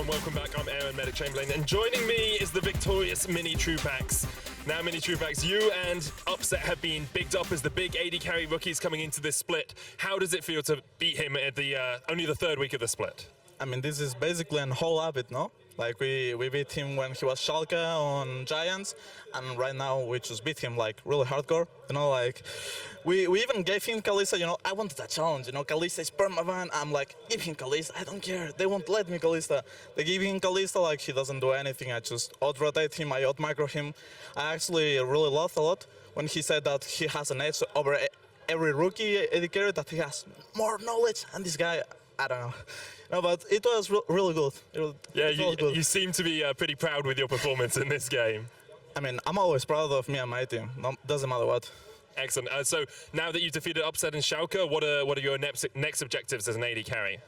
everyone, welcome back. I'm Aaron Medic Chamberlain, and joining me is the victorious Minitroupax. Now, Minitroupax, you and Upset have been bigged up as the big AD carry rookies coming into this split. How does it feel to beat him at the only the third week of the split? I mean, this is basically an whole habit, no? Like, we beat him when he was Sjokz on Giants, and right now we just beat him, like, really hardcore. You know, like, we even gave him Kalista, you know, I wanted that challenge, you know, Kalista is permaban. I'm like, give him Kalista, I don't care, they won't let me Kalista. They give him Kalista, like, he doesn't do anything, I just out-rotate him, I out-micro him. I actually really laughed a lot when he said that he has an edge over every rookie AD carry, that he has more knowledge, and this guy, I don't know. No, but it was really good. You seem to be pretty proud with your performance in this game. I mean, I'm always proud of me and my team. No, doesn't matter what. Excellent. So now that you've defeated Upset and Sjokz, what are your next objectives as an AD carry?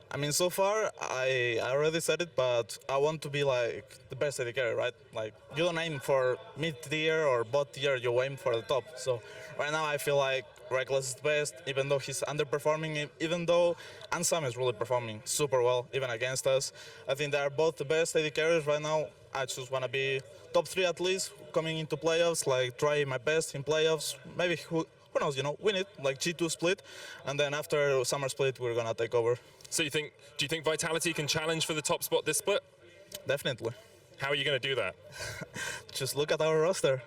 I mean, so far, I already said it, but I want to be like the best AD carry, right? Like, you don't aim for mid-tier or bot tier, you aim for the top. So right now I feel like Reckless is the best, even though he's underperforming, even though Ansam is really performing super well, even against us. I think they are both the best AD carriers right now. I just want to be top 3 at least, coming into playoffs, like try my best in playoffs. Maybe, who knows, you know, win it, like G2 split, and then after summer split, we're going to take over. So do you think Vitality can challenge for the top spot this split? Definitely. How are you going to do that? Just look at our roster.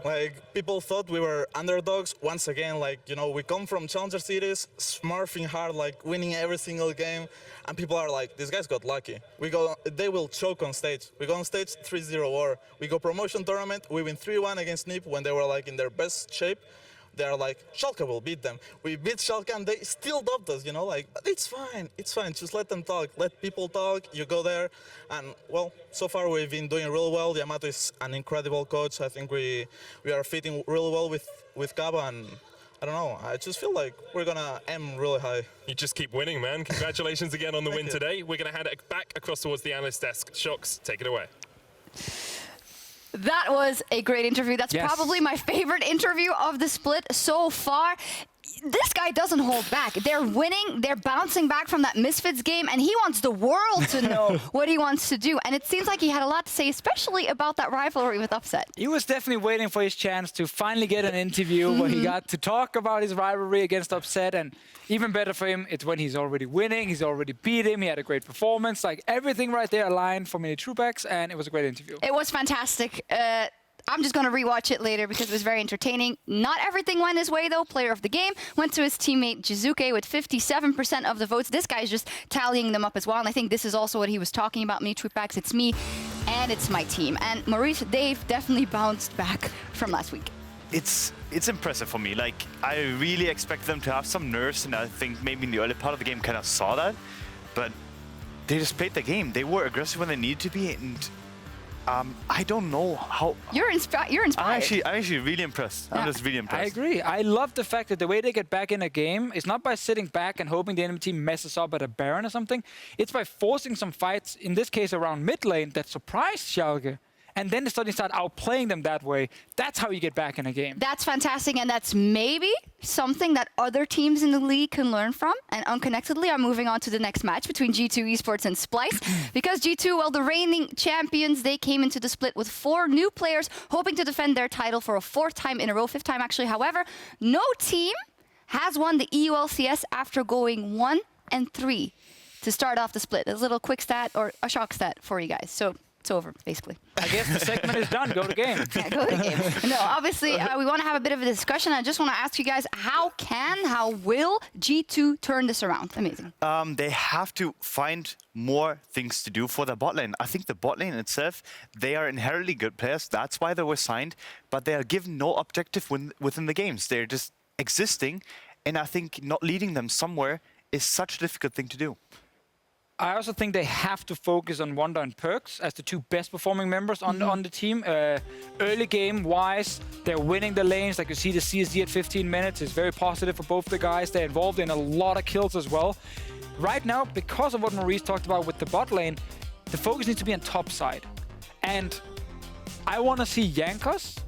Like, people thought we were underdogs. Once again, like, you know, we come from Challenger Series, smurfing hard, like, winning every single game. And people are like, these guys got lucky. They will choke on stage. We go on stage 3-0 war. We go promotion tournament, we win 3-1 against NiP when they were, like, in their best shape. They're like, Sjokz will beat them. We beat Sjokz and they still dubbed us, you know, like, but it's fine, just let them talk, let people talk, you go there. And, well, so far we've been doing really well. Yamato is an incredible coach. I think we are fitting really well with Kobbe, and I don't know, I just feel like we're gonna aim really high. You just keep winning, man. Congratulations again on the win today. We're gonna hand it back across towards the analyst desk. Sjokz, take it away. That was a great interview. That's probably my favorite interview of the split so far. This guy doesn't hold back. They're winning, they're bouncing back from that Misfits game, and he wants the world to know what he wants to do. And it seems like he had a lot to say, especially about that rivalry with Upset. He was definitely waiting for his chance to finally get an interview where he got to talk about his rivalry against Upset. And even better for him, it's when he's already winning, he's already beat him, he had a great performance. Like, everything right there aligned for Minitroupax, and it was a great interview. It was fantastic. I'm just going to rewatch it later because it was very entertaining. Not everything went his way, though. Player of the game went to his teammate Xerxe with 57% of the votes. This guy's just tallying them up as well. And I think this is also what he was talking about, Minitroupax. It's me and it's my team. And Maurice, they've definitely bounced back from last week. It's impressive for me. Like, I really expect them to have some nerves, and I think maybe in the early part of the game kind of saw that. But they just played the game. They were aggressive when they needed to be, and I don't know how... You're inspired. I'm actually really impressed. Yeah. I'm just really impressed. I agree. I love the fact that the way they get back in a game is not by sitting back and hoping the enemy team messes up at a Baron or something. It's by forcing some fights, in this case around mid lane, that surprised Sjokz. And then they suddenly start outplaying them that way. That's how you get back in a game. That's fantastic, and that's maybe something that other teams in the league can learn from. And unconnectedly, I'm moving on to the next match between G2 Esports and Splyce. Because G2, well, the reigning champions, they came into the split with 4 new players, hoping to defend their title for a 4th time in a row, 5th time actually. However, no team has won the EU LCS after going 1-3 to start off the split. A little quick stat, or a shock stat for you guys. So it's over, basically. I guess the segment is done. Go to game. Yeah, go to game. No, obviously, we want to have a bit of a discussion. I just want to ask you guys, how will G2 turn this around? Amazing. They have to find more things to do for the bot lane. I think the bot lane itself, they are inherently good players. That's why they were signed. But they are given no objective within the games. They're just existing. And I think not leading them somewhere is such a difficult thing to do. I also think they have to focus on Wunder and PerkZ as the 2 best performing members on the team. Early game-wise, they're winning the lanes. Like you see the CSD at 15 minutes is very positive for both the guys. They're involved in a lot of kills as well. Right now, because of what Maurice talked about with the bot lane, the focus needs to be on top side. And I want to see Jankos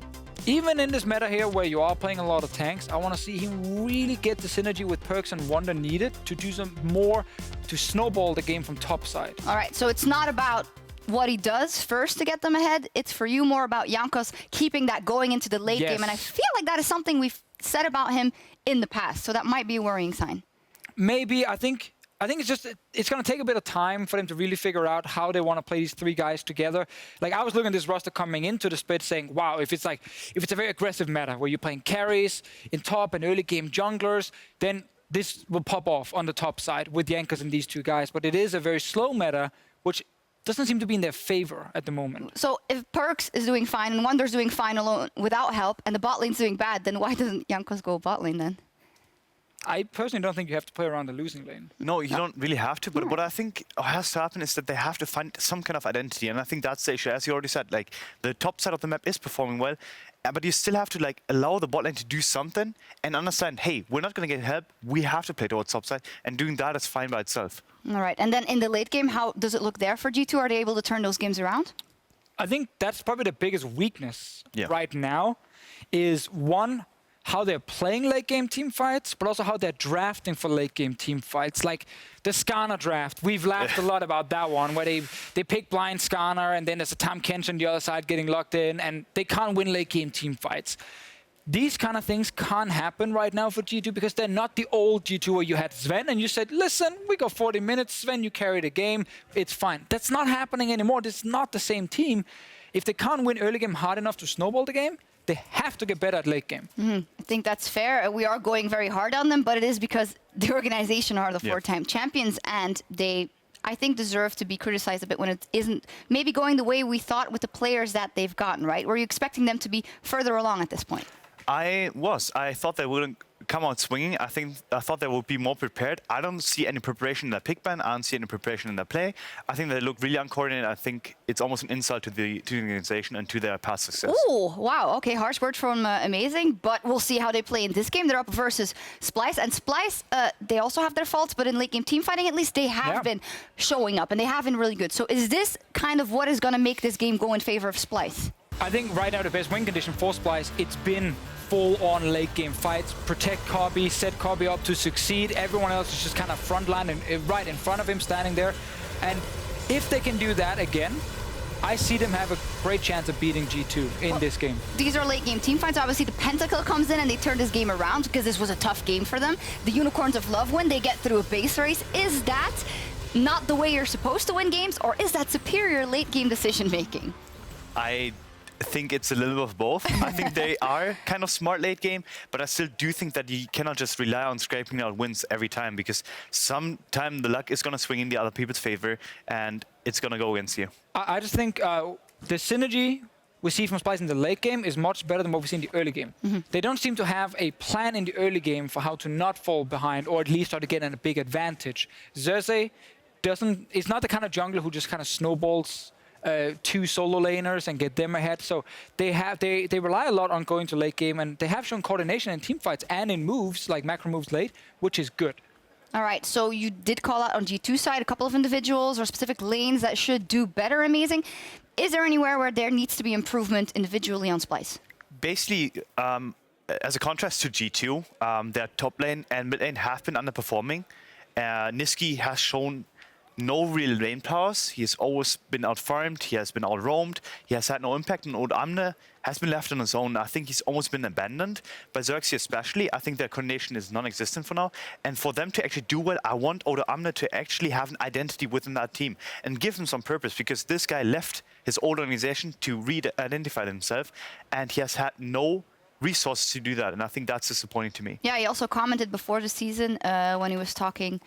even in this meta here where you are playing a lot of tanks, I want to see him really get the synergy with PerkZ and Wunder needed to do some more to snowball the game from top side. All right, so it's not about what he does first to get them ahead. It's for you more about Jankos keeping that going into the late game. And I feel like that is something we've said about him in the past. So that might be a worrying sign. Maybe. I think it's going to take a bit of time for them to really figure out how they want to play these three guys together. Like, I was looking at this roster coming into the split saying, wow, if it's a very aggressive meta where you're playing carries in top and early game junglers, then this will pop off on the top side with Jankos and these two guys. But it is a very slow meta, which doesn't seem to be in their favor at the moment. So if PerkZ is doing fine and Wunder's doing fine alone without help and the bot lane's doing bad, then why doesn't Jankos go bot lane then? I personally don't think you have to play around the losing lane. No, you don't really have to. But what I think has to happen is that they have to find some kind of identity. And I think that's the issue. As you already said, like, the top side of the map is performing well. But you still have to, like, allow the bot lane to do something and understand, hey, we're not going to get help. We have to play towards top side. And doing that is fine by itself. All right. And then in the late game, how does it look there for G2? Are they able to turn those games around? I think that's probably the biggest weakness right now is, one, how they're playing late game team fights, but also how they're drafting for late game team fights. Like the Skarner draft, we've laughed a lot about that one, where they pick blind Skarner and then there's a Tahm Kench on the other side getting locked in, and they can't win late game team fights. These kind of things can't happen right now for G2 because they're not the old G2 where you had Sven and you said, listen, we got 40 minutes, Sven, you carry the game, it's fine. That's not happening anymore. This is not the same team. If they can't win early game hard enough to snowball the game, they have to get better at late game. I think that's fair. We are going very hard on them, but it is because the organization are the four-time champions, and they, I think, deserve to be criticized a bit when it isn't maybe going the way we thought with the players that they've gotten, right? Were you expecting them to be further along at this point? I thought they wouldn't come out swinging. I thought they would be more prepared. I don't see any preparation in their pick ban. I don't see any preparation in their play. I think they look really uncoordinated. I think it's almost an insult to the organization and to their past success. Oh, wow. Okay, harsh word from Amazing, but we'll see how they play in this game. They're up versus Splyce, and Splyce, they also have their faults, but in late game team fighting, at least they have been showing up, and they have been really good. So is this kind of what is going to make this game go in favor of Splyce? I think right now the best win condition for Splyce, it's been full-on late-game fights, protect Kobbe, set Kobbe up to succeed. Everyone else is just kind of frontline and right in front of him, standing there. And if they can do that again, I see them have a great chance of beating G2 in this game. These are late-game team fights. Obviously, the Pentacle comes in and they turn this game around because this was a tough game for them. The Unicorns of Love win. They get through a base race. Is that not the way you're supposed to win games, or is that superior late-game decision-making? I think it's a little bit of both. I think they are kind of smart late game, but I still do think that you cannot just rely on scraping out wins every time, because sometime the luck is going to swing in the other people's favor and it's going to go against you. I just think the synergy we see from Splyce in the late game is much better than what we see in the early game. They don't seem to have a plan in the early game for how to not fall behind, or at least how to get a big advantage. Xerxe is not the kind of jungler who just kind of snowballs two solo laners and get them ahead. So they rely a lot on going to late game, and they have shown coordination in team fights and in moves, like macro moves late, which is good. All right, so you did call out on G2 side a couple of individuals or specific lanes that should do better. Amazing. Is there anywhere where there needs to be improvement individually on Splyce? Basically, as a contrast to G2, their top lane and mid lane have been underperforming. Nisqy has shown no real lane powers. He has always been outfarmed. He has been outroamed. He has had no impact. And Odoamne has been left on his own. I think he's almost been abandoned. By Xerxe especially, I think their coordination is non-existent for now. And for them to actually do well, I want Odoamne to actually have an identity within that team and give him some purpose, because this guy left his old organization to re-identify himself, and he has had no resources to do that, and I think that's disappointing to me. Yeah, he also commented before the season when he was talking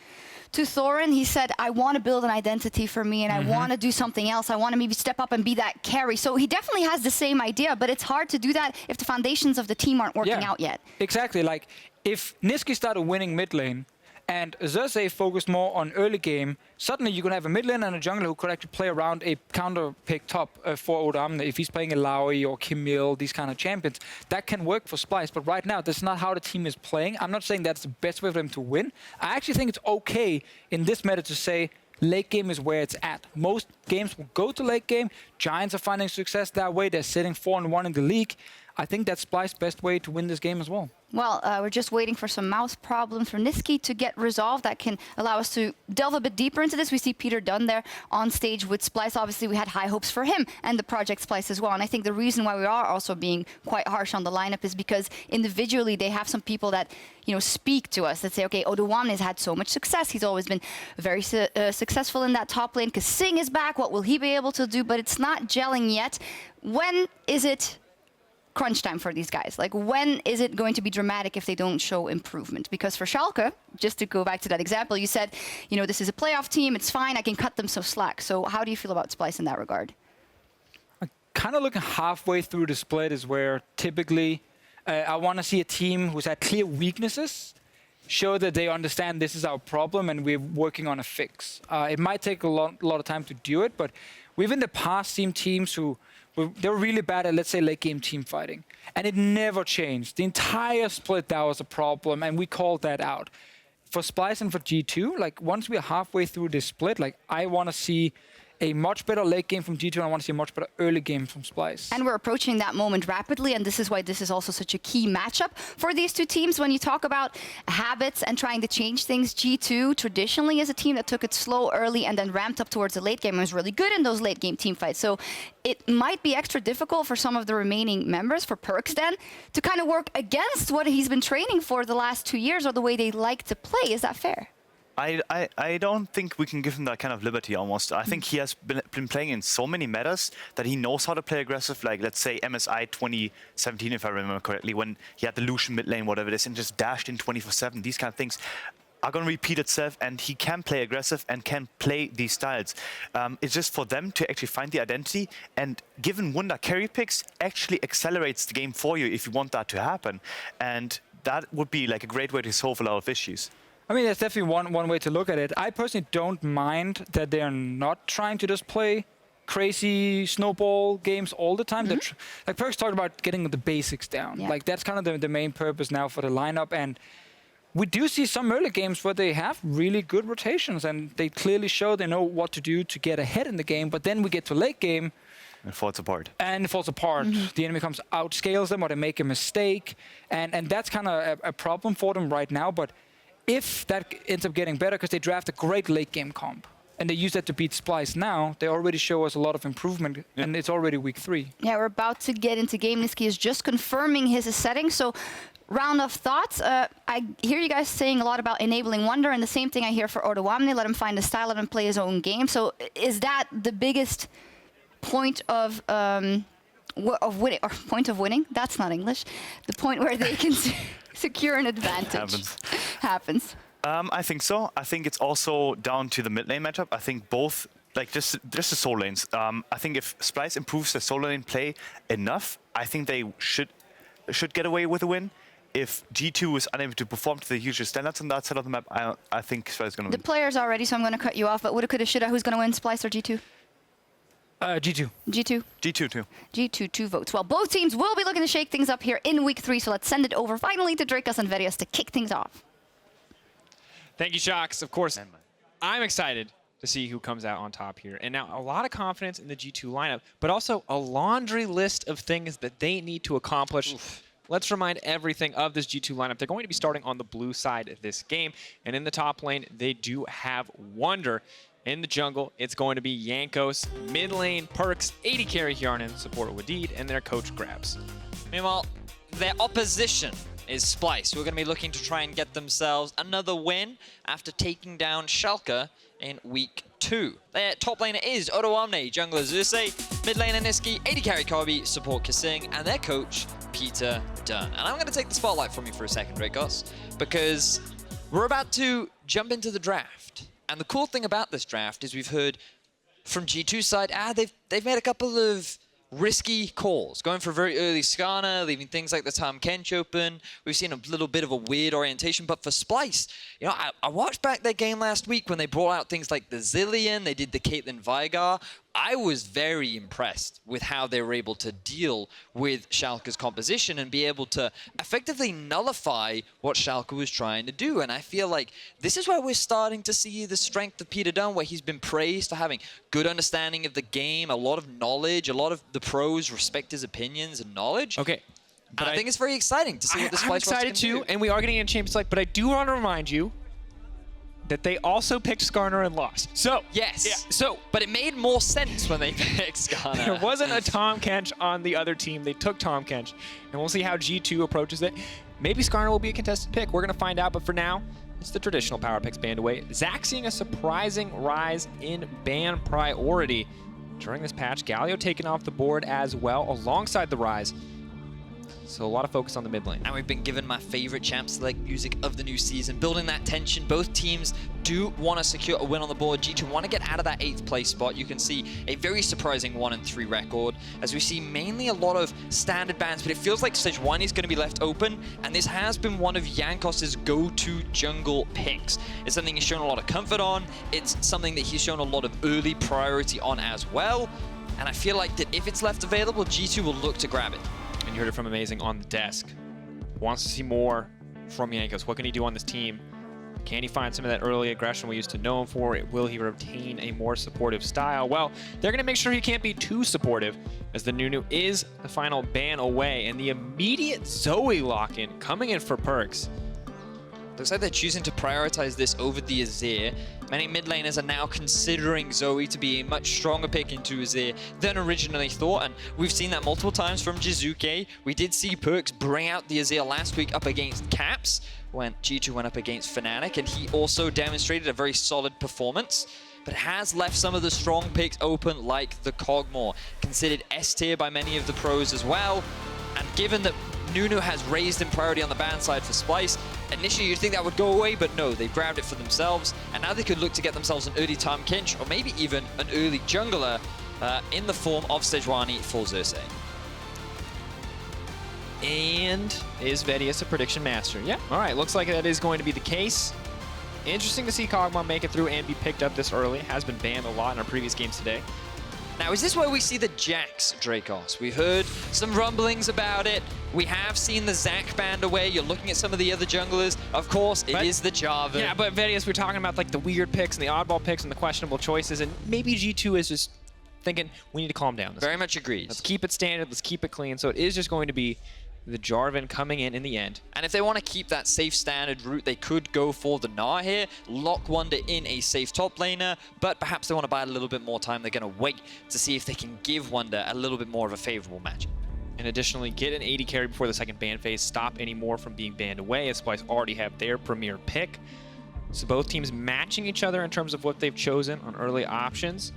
to Thorin. He said, I want to build an identity for me, and I want to do something else. I want to maybe step up and be that carry. So he definitely has the same idea, but it's hard to do that if the foundations of the team aren't working out yet. Exactly. Like, if Nisqy started winning mid lane and Xerxe focused more on early game, suddenly you can have a mid lane and a jungler who could actually play around a counter pick top for Odoamne. If he's playing Alawi or Camille, these kind of champions, that can work for Splyce. But right now, that's not how the team is playing. I'm not saying that's the best way for them to win. I actually think it's okay in this meta to say late game is where it's at. Most games will go to late game. Giants are finding success that way. They're sitting 4-1 in the league. I think that's Splyce's best way to win this game as well. Well, we're just waiting for some mouse problems for Nisqy to get resolved that can allow us to delve a bit deeper into this. We see Peter Dunn there on stage with Splyce. Obviously, we had high hopes for him and the project Splyce as well. And I think the reason why we are also being quite harsh on the lineup is because individually they have some people that, you know, speak to us that say, okay, Odoamne has had so much success. He's always been very successful in that top lane. kaSing is back. What will he be able to do? But it's not gelling yet. When is it crunch time for these guys? Like, when is it going to be dramatic if they don't show improvement? Because for Schalke, just to go back to that example, you said, you know, this is a playoff team, it's fine, I can cut them some slack. So how do you feel about Splyce in that regard? Kind of looking halfway through the split is where typically I want to see a team who's had clear weaknesses show that they understand this is our problem and we're working on a fix. It might take a lot of time to do it, but we've in the past seen teams who they were really bad at, let's say, late game team fighting. And it never changed. The entire split, that was a problem, and we called that out. For Splyce and for G2, like, once we're halfway through this split, like, I want to see a much better late game from G2, and I want to see a much better early game from Splyce. And we're approaching that moment rapidly, and this is why this is also such a key matchup for these two teams. When you talk about habits and trying to change things, G2 traditionally is a team that took it slow early and then ramped up towards the late game and was really good in those late game team fights. So it might be extra difficult for some of the remaining members, for PerkZ then, to kind of work against what he's been training for the last 2 years or the way they like to play. Is that fair? I don't think we can give him that kind of liberty almost. I think he has been playing in so many metas that he knows how to play aggressive, like let's say MSI 2017, if I remember correctly, when he had the Lucian mid lane, whatever it is, and just dashed in 24/7. These kind of things are going to repeat itself, and he can play aggressive and can play these styles. It's just for them to actually find the identity, and given Wunder carry picks actually accelerates the game for you if you want that to happen. And that would be like a great way to solve a lot of issues. I mean, that's definitely one way to look at it. I personally don't mind that they're not trying to just play crazy snowball games all the time. Like PerkZ talked about getting the basics down. Yeah. Like, that's kind of the main purpose now for the lineup. And we do see some early games where they have really good rotations, and they clearly show they know what to do to get ahead in the game. But then we get to late game, it falls apart. And it falls apart. The enemy comes outscales them, or they make a mistake. And that's kind of a problem for them right now. But if that ends up getting better, because they draft a great late game comp, and they use that to beat Splyce now, they already show us a lot of improvement, and it's already week 3. Yeah, we're about to get into game. Nisqy is just confirming his setting. So, round of thoughts. I hear you guys saying a lot about enabling Wunder, and the same thing I hear for Odoamne. Let him find a style, let him play his own game. So, is that the biggest point of winning, or point of winning? That's not English. The point where they can secure an advantage. Happens. I think so. I think it's also down to the mid lane matchup. I think both, like just the soul lanes. I think if Splyce improves their soul lane play enough, I think they should get away with a win. If G2 is unable to perform to the usual standards on that side of the map, I think Splyce is going to win. The players are ready, so I'm going to cut you off. But woulda, coulda, shoulda, who's going to win, Splyce or G2? G2. G2? G2 too. G2, 2 votes. Well, both teams will be looking to shake things up here in week 3, so let's send it over finally to Drakos and Vedius to kick things off. Thank you, Sjokz. Of course, I'm excited to see who comes out on top here. And now a lot of confidence in the G2 lineup, but also a laundry list of things that they need to accomplish. Let's remind everything of this G2 lineup. They're going to be starting on the blue side of this game. And in the top lane, they do have Wunder. In the jungle, it's going to be Jankos. Mid lane, PerkZ, AD carry Hjärnan, support Wadid, and their coach Grabs. Meanwhile, their opposition is Splyce, who are going to be looking to try and get themselves another win after taking down Schalke in week 2. Their top laner is Odoamne, jungler Xerxe, mid laner Nisqy, AD carry Kobbe, support kaSing, and their coach Peter Dunn. And I'm going to take the spotlight from you for a second, Drakos, because we're about to jump into the draft. And the cool thing about this draft is we've heard from G2 side, they've made a couple of risky calls, going for a very early Skarner, leaving things like the Tahm Kench open. We've seen a little bit of a weird orientation, but for Splyce, you know, I watched back their game last week when they brought out things like the Zilean, they did the Caitlyn Veigar. I was very impressed with how they were able to deal with Schalke's composition and be able to effectively nullify what Schalke was trying to do. And I feel like this is where we're starting to see the strength of Peter Dunn, where he's been praised for having good understanding of the game, a lot of knowledge, a lot of the pros respect his opinions and knowledge. Okay, But I think it's very exciting to see what the I'm Splyce excited roster can too, do. and we are getting a Champions Select, but I do want to remind you that they also picked Skarner and lost. So, Yes. yeah, so But it made more sense when they picked Skarner. there wasn't a Tahm Kench on the other team. They took Tahm Kench, and we'll see how G2 approaches it. Maybe Skarner will be a contested pick. We're going to find out, but for now, it's the traditional power picks banned away. Zach seeing a surprising rise in ban priority during this patch. Galio taken off the board as well, alongside the rise. So a lot of focus on the mid lane. And we've been given my favorite champ select music of the new season, building that tension. Both teams do want to secure a win on the board. G2 want to get out of that 8th place spot. You can see a very surprising 1-3 record, as we see mainly a lot of standard bans, but it feels like Sejuani is going to be left open, and this has been one of Jankos' go-to jungle picks. It's something he's shown a lot of comfort on. It's something that he's shown a lot of early priority on as well, and I feel like that if it's left available, G2 will look to grab it. And you heard it from Amazing on the desk. Wants to see more from Jankos. What can he do on this team? Can he find some of that early aggression we used to know him for? Will he retain a more supportive style? Well, they're going to make sure he can't be too supportive, as the Nunu is the final ban away. And the immediate Zoe lock-in coming in for PerkZ. Looks like they're choosing to prioritize this over the Azir. Many mid laners are now considering Zoe to be a much stronger pick into Azir than originally thought, and we've seen that multiple times from Jizuke. We did see PerkZ bring out the Azir last week up against Caps when G2 went up against Fnatic, and he also demonstrated a very solid performance, but has left some of the strong picks open, like the Kog'Maw, considered S tier by many of the pros as well. And given that Nunu has raised in priority on the ban side for Splyce, initially you'd think that would go away, but no, they've grabbed it for themselves, and now they could look to get themselves an early Tahm Kench, or maybe even an early jungler in the form of Sejuani for Xerxe. And is Vedius a prediction master? Yeah, all right, looks like that is going to be the case. Interesting to see Kog'Maw make it through and be picked up this early. Has been banned a lot in our previous games today. Now, is this where we see the Jax Drakos? We've heard some rumblings about it. We have seen the Zac banned away. You're looking at some of the other junglers. Of course, it is the Jarvan. Yeah, but Vedius, we're talking about like the weird picks and the oddball picks and the questionable choices, and maybe G2 is just thinking, we need to calm down. Very much agrees. Let's keep it standard, let's keep it clean. So it is just going to be the Jarvan coming in the end. And if they want to keep that safe standard route, they could go for the Gnar here, lock Wunder in a safe top laner, but perhaps they want to buy a little bit more time. They're going to wait to see if they can give Wunder a little bit more of a favorable matchup. And additionally, get an AD carry before the second ban phase, stop any more from being banned away, as Splyce already have their premier pick. So both teams matching each other in terms of what they've chosen on early options.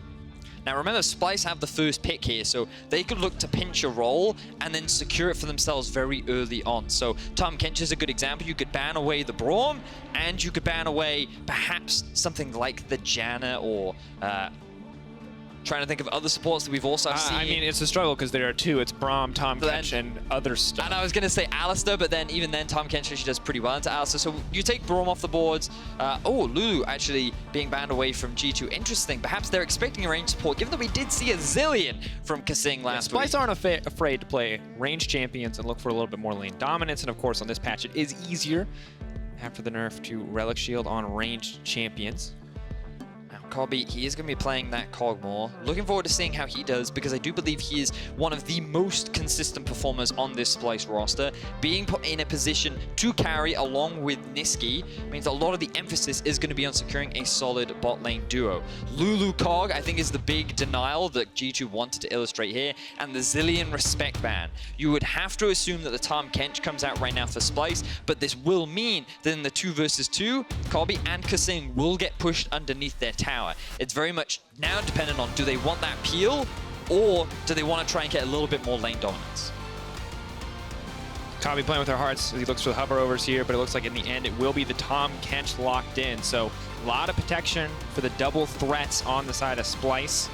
Now remember, Splyce have the first pick here, so they could look to pinch a roll and then secure it for themselves very early on. So Tahm Kench is a good example. You could ban away the Braum, and you could ban away perhaps something like the Janna, or trying to think of other supports that we've also seen. I mean, it's a struggle because there are two. It's Braum, Tahm Kench, and other stuff. And I was going to say Alistair, but then even then, Tahm Kench actually does pretty well into Alistair. So you take Braum off the boards. Lulu actually being banned away from G2. Interesting. Perhaps they're expecting a range support, given that we did see a zillion from kaSing last week. Splyce aren't afraid to play ranged champions and look for a little bit more lane dominance. And of course, on this patch, it is easier after the nerf to Relic Shield on ranged champions. Kobbe, he is going to be playing that Kog'Maw. Looking forward to seeing how he does, because I do believe he is one of the most consistent performers on this Splyce roster. Being put in a position to carry along with Nisqy means a lot of the emphasis is going to be on securing a solid bot lane duo. Lulu Kog, I think, is the big denial that G2 wanted to illustrate here, and the zillion respect ban. You would have to assume that the Tahm Kench comes out right now for Splyce, but this will mean that in the 2 versus 2, Kobbe and kaSing will get pushed underneath their tower. It's very much now dependent on, do they want that peel, or do they want to try and get a little bit more lane dominance? Kobbe playing with her hearts as he looks for the hover overs here, but it looks like in the end it will be the Tahm Kench locked in. So a lot of protection for the double threats on the side of Splyce.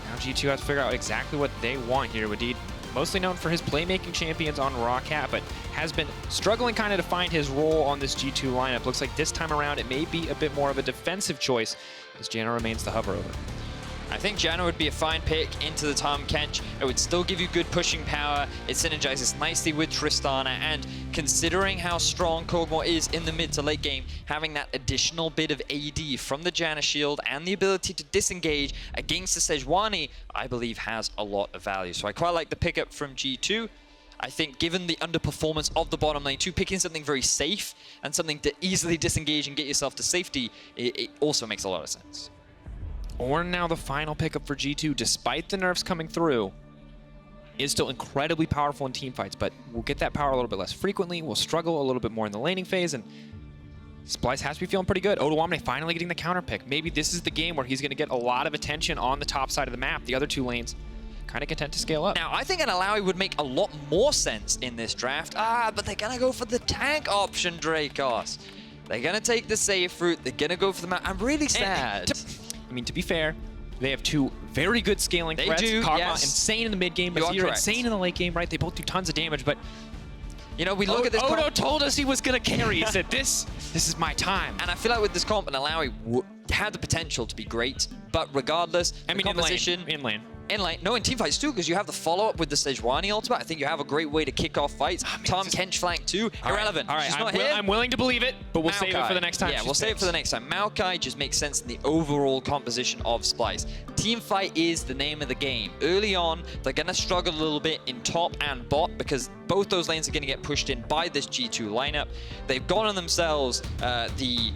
Now G2 has to figure out exactly what they want here. Wadid, mostly known for his playmaking champions on Rawcat, but has been struggling kind of to find his role on this G2 lineup. Looks like this time around it may be a bit more of a defensive choice, as Janna remains the hover over. I think Janna would be a fine pick into the Tahm Kench. It would still give you good pushing power. It synergizes nicely with Tristana, and considering how strong Kog'Maw is in the mid to late game, having that additional bit of AD from the Janna shield and the ability to disengage against the Sejuani, I believe has a lot of value. So I quite like the pickup from G2. I think given the underperformance of the bottom lane too, picking something very safe and something to easily disengage and get yourself to safety, it also makes a lot of sense. Ornn now the final pickup for G2, despite the nerfs coming through, is still incredibly powerful in teamfights, but we'll get that power a little bit less frequently. We'll struggle a little bit more in the laning phase, and Splyce has to be feeling pretty good. Odoamne finally getting the counter pick. Maybe this is the game where he's going to get a lot of attention on the top side of the map. The other two lanes kind of content to scale up. Now, I think an Alawi would make a lot more sense in this draft. But they're going to go for the tank option, Drakos. They're going to take the safe route. They're going to go for the map. I'm really sad. I mean, to be fair, they have two very good scaling threats. They do, Kog'Maw, yes. insane in the mid game, Azir insane in the late game, right? They both do tons of damage, but you know, we look at this Odo told us he was going to carry. He said, this is my time. And I feel like with this comp, an Alawi had the potential to be great, but regardless, I mean, composition... in lane. In lane, no, in teamfights too, because you have the follow-up with the Sejuani ultimate. I think you have a great way to kick off fights. Tahm Kench flank too, irrelevant. All right, She's not here. I'm willing to believe it, but we'll save it for the next time. Yeah, we'll save it for the next time. Maokai just makes sense in the overall composition of Splyce. Teamfight is the name of the game. Early on, they're going to struggle a little bit in top and bot because both those lanes are going to get pushed in by this G2 lineup. They've gone on themselves the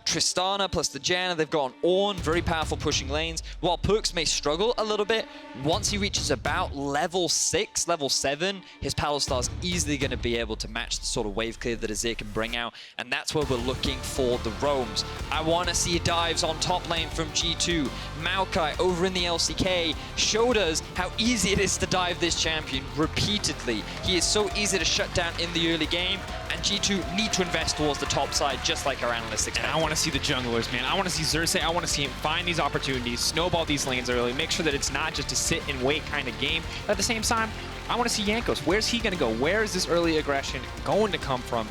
Tristana plus the Janna, they've got Ornn, very powerful pushing lanes. While PerkZ may struggle a little bit, once he reaches about level 6, level 7, his Paddle Star's easily going to be able to match the sort of wave clear that Azir can bring out, and that's where we're looking for the roams. I want to see dives on top lane from G2. Maokai over in the LCK showed us how easy it is to dive this champion repeatedly. He is so easy to shut down in the early game, and G2 need to invest towards the top side, just like our analysts expect. And I want to see the junglers, man. I want to see Xerxe. I want to see him find these opportunities, snowball these lanes early, make sure that it's not just a sit and wait kind of game. But at the same time, I want to see Jankos. Where's he going to go? Where is this early aggression going to come from?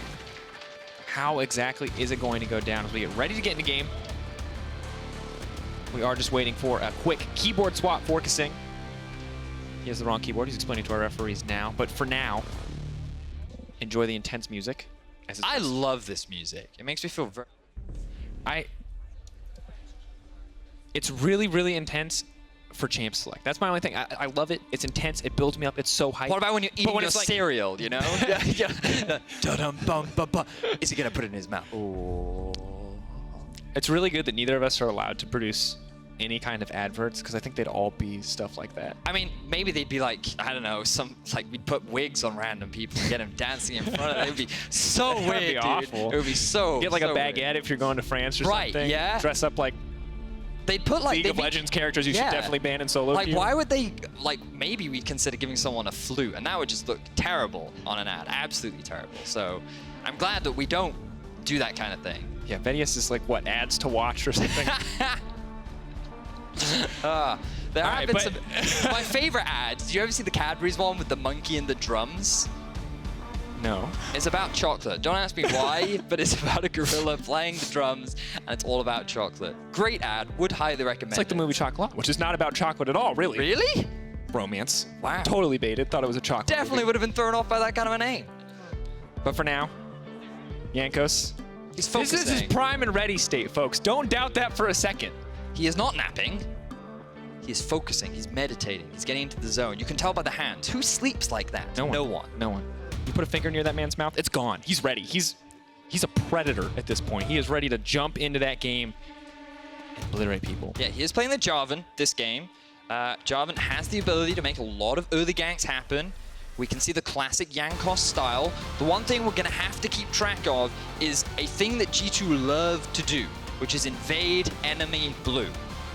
How exactly is it going to go down as we get ready to get in the game? We are just waiting for a quick keyboard swap for kaSing. He has the wrong keyboard. He's explaining to our referees now. But for now, enjoy the intense music. I love this music. It makes me feel very... It's really, really intense for Champ Select. That's my only thing. I love it. It's intense. It builds me up. It's so hype. What about when you're eating your cereal, you know? Yeah. Is he going to put it in his mouth? Oh. It's really good that neither of us are allowed to produce any kind of adverts, because I think they'd all be stuff like that. I mean, maybe they'd be like, I don't know, we'd put wigs on random people and get them dancing in front of them. It would be so weird, That'd be dude. awful. It would be so Get like so a baguette weird. if you're going to France or something. Yeah. Dress up like they'd put like League of Legends characters you should definitely ban in solo Like, queue. why would they, like, maybe we'd consider giving someone a flute, and that would just look terrible on an ad. Absolutely terrible. So I'm glad that we don't do that kind of thing. Yeah, Vedius is like, what, ads to watch or something? There have been some... My favorite ads, did you ever see the Cadbury's one with the monkey and the drums? No. It's about chocolate. Don't ask me why, but it's about a gorilla playing the drums, and it's all about chocolate. Great ad. Would highly recommend It's like the movie Chocolat, which is not about chocolate at all, really. Really? Romance. Wow. Totally baited. Thought it was a chocolate Definitely movie. would have been thrown off by that kind of a name. But for now, Jankos. He's focusing. This is his prime and ready state, folks. Don't doubt that for a second. He is not napping. He is focusing. He's meditating. He's getting into the zone. You can tell by the hands. Who sleeps like that? No one. No one. No one. You put a finger near that man's mouth, it's gone. He's ready. He's a predator at this point. He is ready to jump into that game and obliterate people. Yeah, he is playing the Jarvan this game. Jarvan has the ability to make a lot of early ganks happen. We can see the classic Jankos style. The one thing we're going to have to keep track of is a thing that G2 love to do, which is invade enemy blue.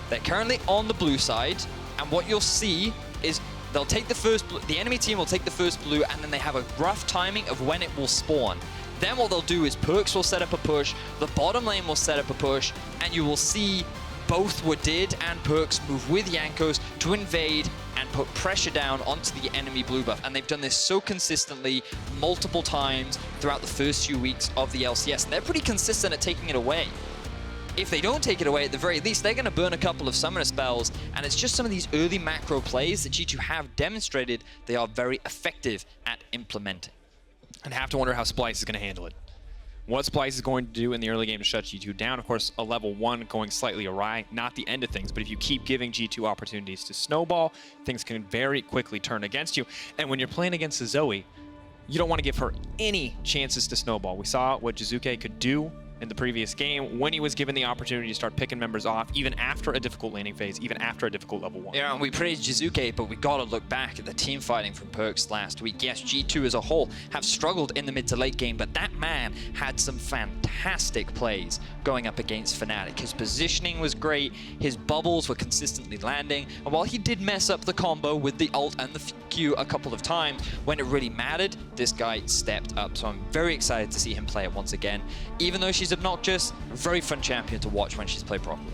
They're currently on the blue side, and what you'll see is they'll take the first blue, the enemy team will take the first blue, and then they have a rough timing of when it will spawn. Then what they'll do is PerkZ will set up a push, the bottom lane will set up a push, and you will see both Wadid and PerkZ move with Jankos to invade and put pressure down onto the enemy blue buff. And they've done this so consistently multiple times throughout the first few weeks of the LCS. And they're pretty consistent at taking it away. if they don't take it away, at the very least, they're going to burn a couple of summoner spells, and it's just some of these early macro plays that G2 have demonstrated they are very effective at implementing. And have to wonder how Splyce is going to handle it. What Splyce is going to do in the early game to shut G2 down. Of course, a level 1 going slightly awry, not the end of things, but if you keep giving G2 opportunities to snowball, things can very quickly turn against you. And when you're playing against a Zoe, you don't want to give her any chances to snowball. We saw what Xerxe could do in the previous game when he was given the opportunity to start picking members off, even after a difficult laning phase, even after a difficult level 1. Yeah, and we praised Xerxe, but we gotta look back at the team fighting from PerkZ last week. Yes, G2 as a whole have struggled in the mid to late game, but that man had some fantastic plays going up against Fnatic. His positioning was great, his bubbles were consistently landing, and while he did mess up the combo with the ult and the Q a couple of times, when it really mattered, this guy stepped up. So I'm very excited to see him play it once again. Even though she's obnoxious, a very fun champion to watch when she's played properly.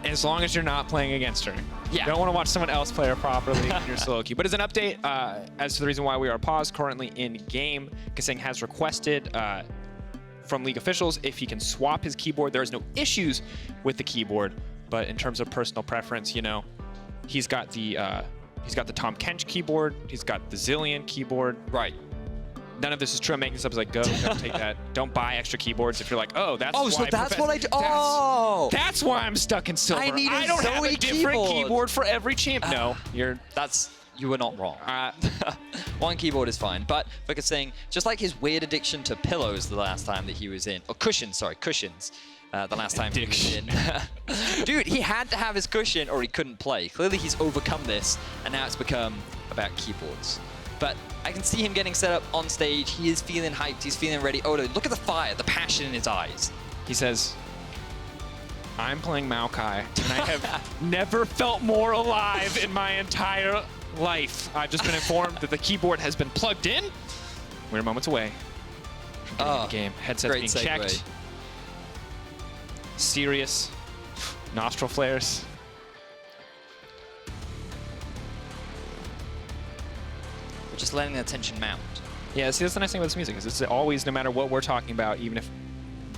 As long as you're not playing against her. Yeah. You don't want to watch someone else play her properly in your solo queue. But as an update, as to the reason why we are paused currently in game, kaSing has requested from League officials if he can swap his keyboard. There is no issues with the keyboard, but in terms of personal preference, you know, he's got the Tahm Kench keyboard, he's got the Zillion keyboard. Right. None of this is true. I'm making this up as like, don't take that. Don't buy extra keyboards if you're like, oh, that's why. So that's what I do. Oh! That's why I'm stuck in silver. I need a don't have a Zoe different keyboard. keyboard for every champ. No, You were not wrong. One keyboard is fine, but for kaSing, just like his weird addiction to pillows the last time that he was in, or cushions, sorry, cushions, the last time he was in. Dude, he had to have his cushion or he couldn't play. Clearly he's overcome this, and now it's become about keyboards. But I can see him getting set up on stage. He is feeling hyped. He's feeling ready. Oh, look at the fire, the passion in his eyes. He says, I'm playing Maokai, and I have never felt more alive in my entire life. I've just been informed that the keyboard has been plugged in. We're moments away from getting in the game. Headsets being checked. Serious nostril flares. We're just letting the tension mount. Yeah, see, that's the nice thing about this music, is it's always, no matter what we're talking about, even if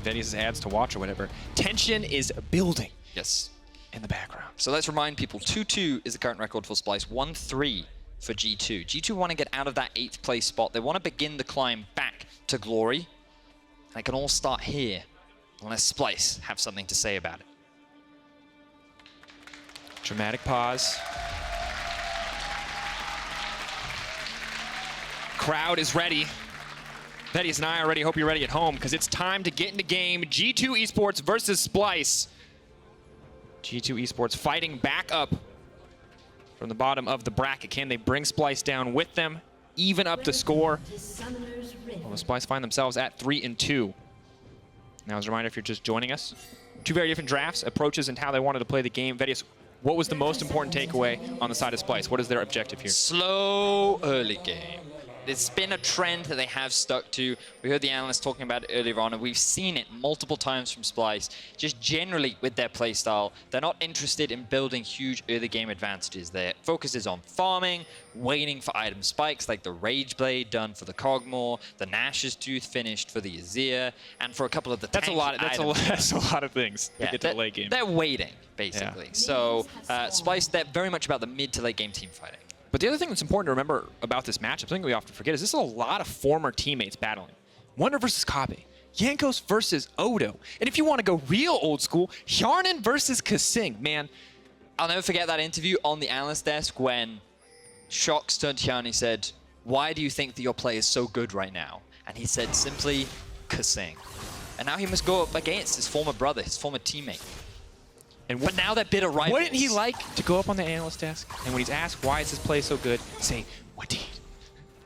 Vedius adds to watch or whatever, tension is building. Yes. In the background. So let's remind people, 2-2 is the current record for Splyce, 1-3 for G2. G2 want to get out of that 8th place spot. They want to begin the climb back to glory. And it can all start here, unless Splyce have something to say about it. Dramatic pause. Crowd is ready. Vedius and I are ready. Hope you're ready at home, because it's time to get into game. G2 Esports versus Splyce. G2 Esports fighting back up from the bottom of the bracket. Can they bring Splyce down with them? Even up the score. Well, the Splyce find themselves at 3-2. Now, as a reminder, if you're just joining us, two very different drafts, approaches, and how they wanted to play the game. Vedius, what was the most important takeaway on the side of Splyce? What is their objective here? Slow early game. It's been a trend that they have stuck to. We heard the analyst talking about it earlier on, and we've seen it multiple times from Splyce. Just generally with their playstyle, they're not interested in building huge early game advantages. Their focus is on farming, waiting for item spikes like the Rage Blade done for the Kog'Maw, the Nash's Tooth finished for the Azir, and for a couple of the That's a lot of things to get to the late game. They're waiting, basically. Yeah. So Splyce, they're very much about the mid to late game team fighting. But the other thing that's important to remember about this matchup, something we often forget, is this is a lot of former teammates battling. Wunder versus Kobbe, Jankos versus Odo, and if you want to go real old school, Hjärnan versus kaSing. Man, I'll never forget that interview on the analyst desk when Sjokz turned to Hjärnan and said, "Why do you think that your play is so good right now?" And he said simply, kaSing. And now he must go up against his former brother, his former teammate. But now they're bitter rivals. Wouldn't he like to go up on the analyst desk, and when he's asked why is his play so good, say, Wadid?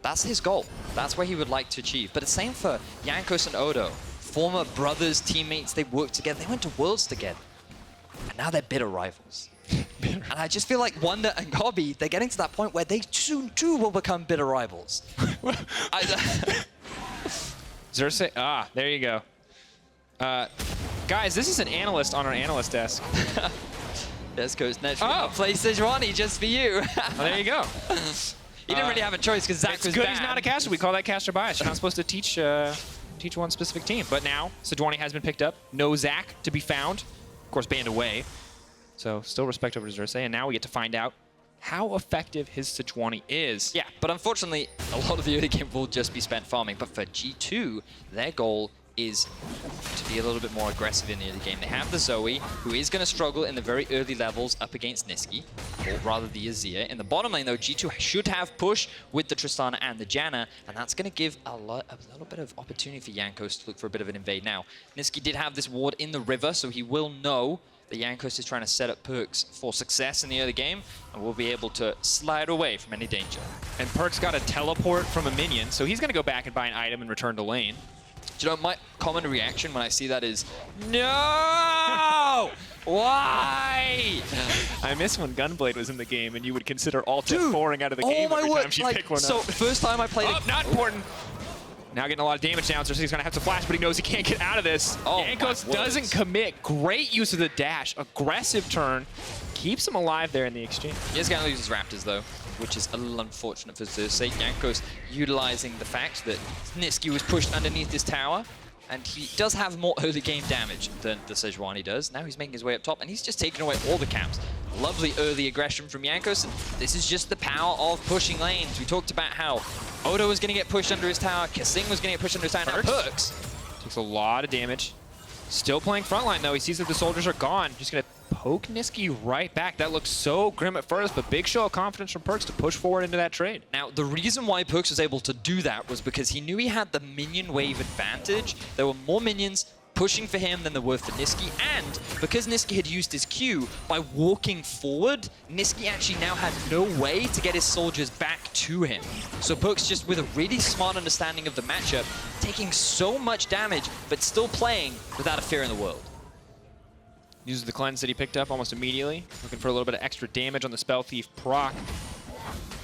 That's his goal. That's what he would like to achieve. But the same for Jankos and Odo. Former brothers, teammates, they worked together. They went to Worlds together. And now they're bitter rivals. And I just feel like Wunder and Kobbe, they're getting to that point where they soon too will become bitter rivals. Xerxe, there you go. Guys, this is an analyst on our analyst desk. This goes naturally. I'll play Sejuani just for you. There you go. He didn't really have a choice because Zach was good bad. He's not a caster. We call that caster bias. You're not supposed to teach teach one specific team. But now, Sejuani has been picked up. No Zac to be found. Of course, banned away. So still respect over to Xerxe. And now we get to find out how effective his Sejuani is. Yeah, but unfortunately, a lot of the early game will just be spent farming. But for G2, their goal is to be a little bit more aggressive in the early game. They have the Zoe, who is going to struggle in the very early levels up against Nisqy, or rather the Azir. In the bottom lane, though, G2 should have push with the Tristana and the Janna, and that's going to give a little bit of opportunity for Jankos to look for a bit of an invade. Now, Nisqy did have this ward in the river, so he will know that Jankos is trying to set up PerkZ for success in the early game, and will be able to slide away from any danger. And PerkZ got a teleport from a minion, so he's going to go back and buy an item and return to lane. Do you know, my common reaction when I see that is, no! Why? I miss when Gunblade was in the game and you would consider Alt-F pouring out of the game every time she picked one up. So, first time I played it. Not important. Now getting a lot of damage down, so he's going to have to flash, but he knows he can't get out of this. Jankos doesn't commit. Great use of the dash. Aggressive turn. Keeps him alive there in the exchange. He is going to lose his Raptors, though, which is a little unfortunate for Xerxe. Jankos utilizing the fact that Nisqy was pushed underneath this tower, and he does have more early game damage than the Sejuani does. Now he's making his way up top, and he's just taking away all the camps. Lovely early aggression from Jankos, and this is just the power of pushing lanes. We talked about how Odo was going to get pushed under his tower, kaSing was going to get pushed under his tower, now PerkZ takes a lot of damage. Still playing frontline, though. He sees that the soldiers are gone. Just going to poke Nisqy right back. That looks so grim at first, but big show of confidence from PerkZ to push forward into that trade. Now, the reason why PerkZ was able to do that was because he knew he had the minion wave advantage. There were more minions pushing for him than there were for Nisqy, and because Nisqy had used his Q, by walking forward, Nisqy actually now had no way to get his soldiers back to him. So PerkZ, just with a really smart understanding of the matchup, taking so much damage, but still playing without a fear in the world. Uses the cleanse that he picked up almost immediately, looking for a little bit of extra damage on the Spell Thief proc.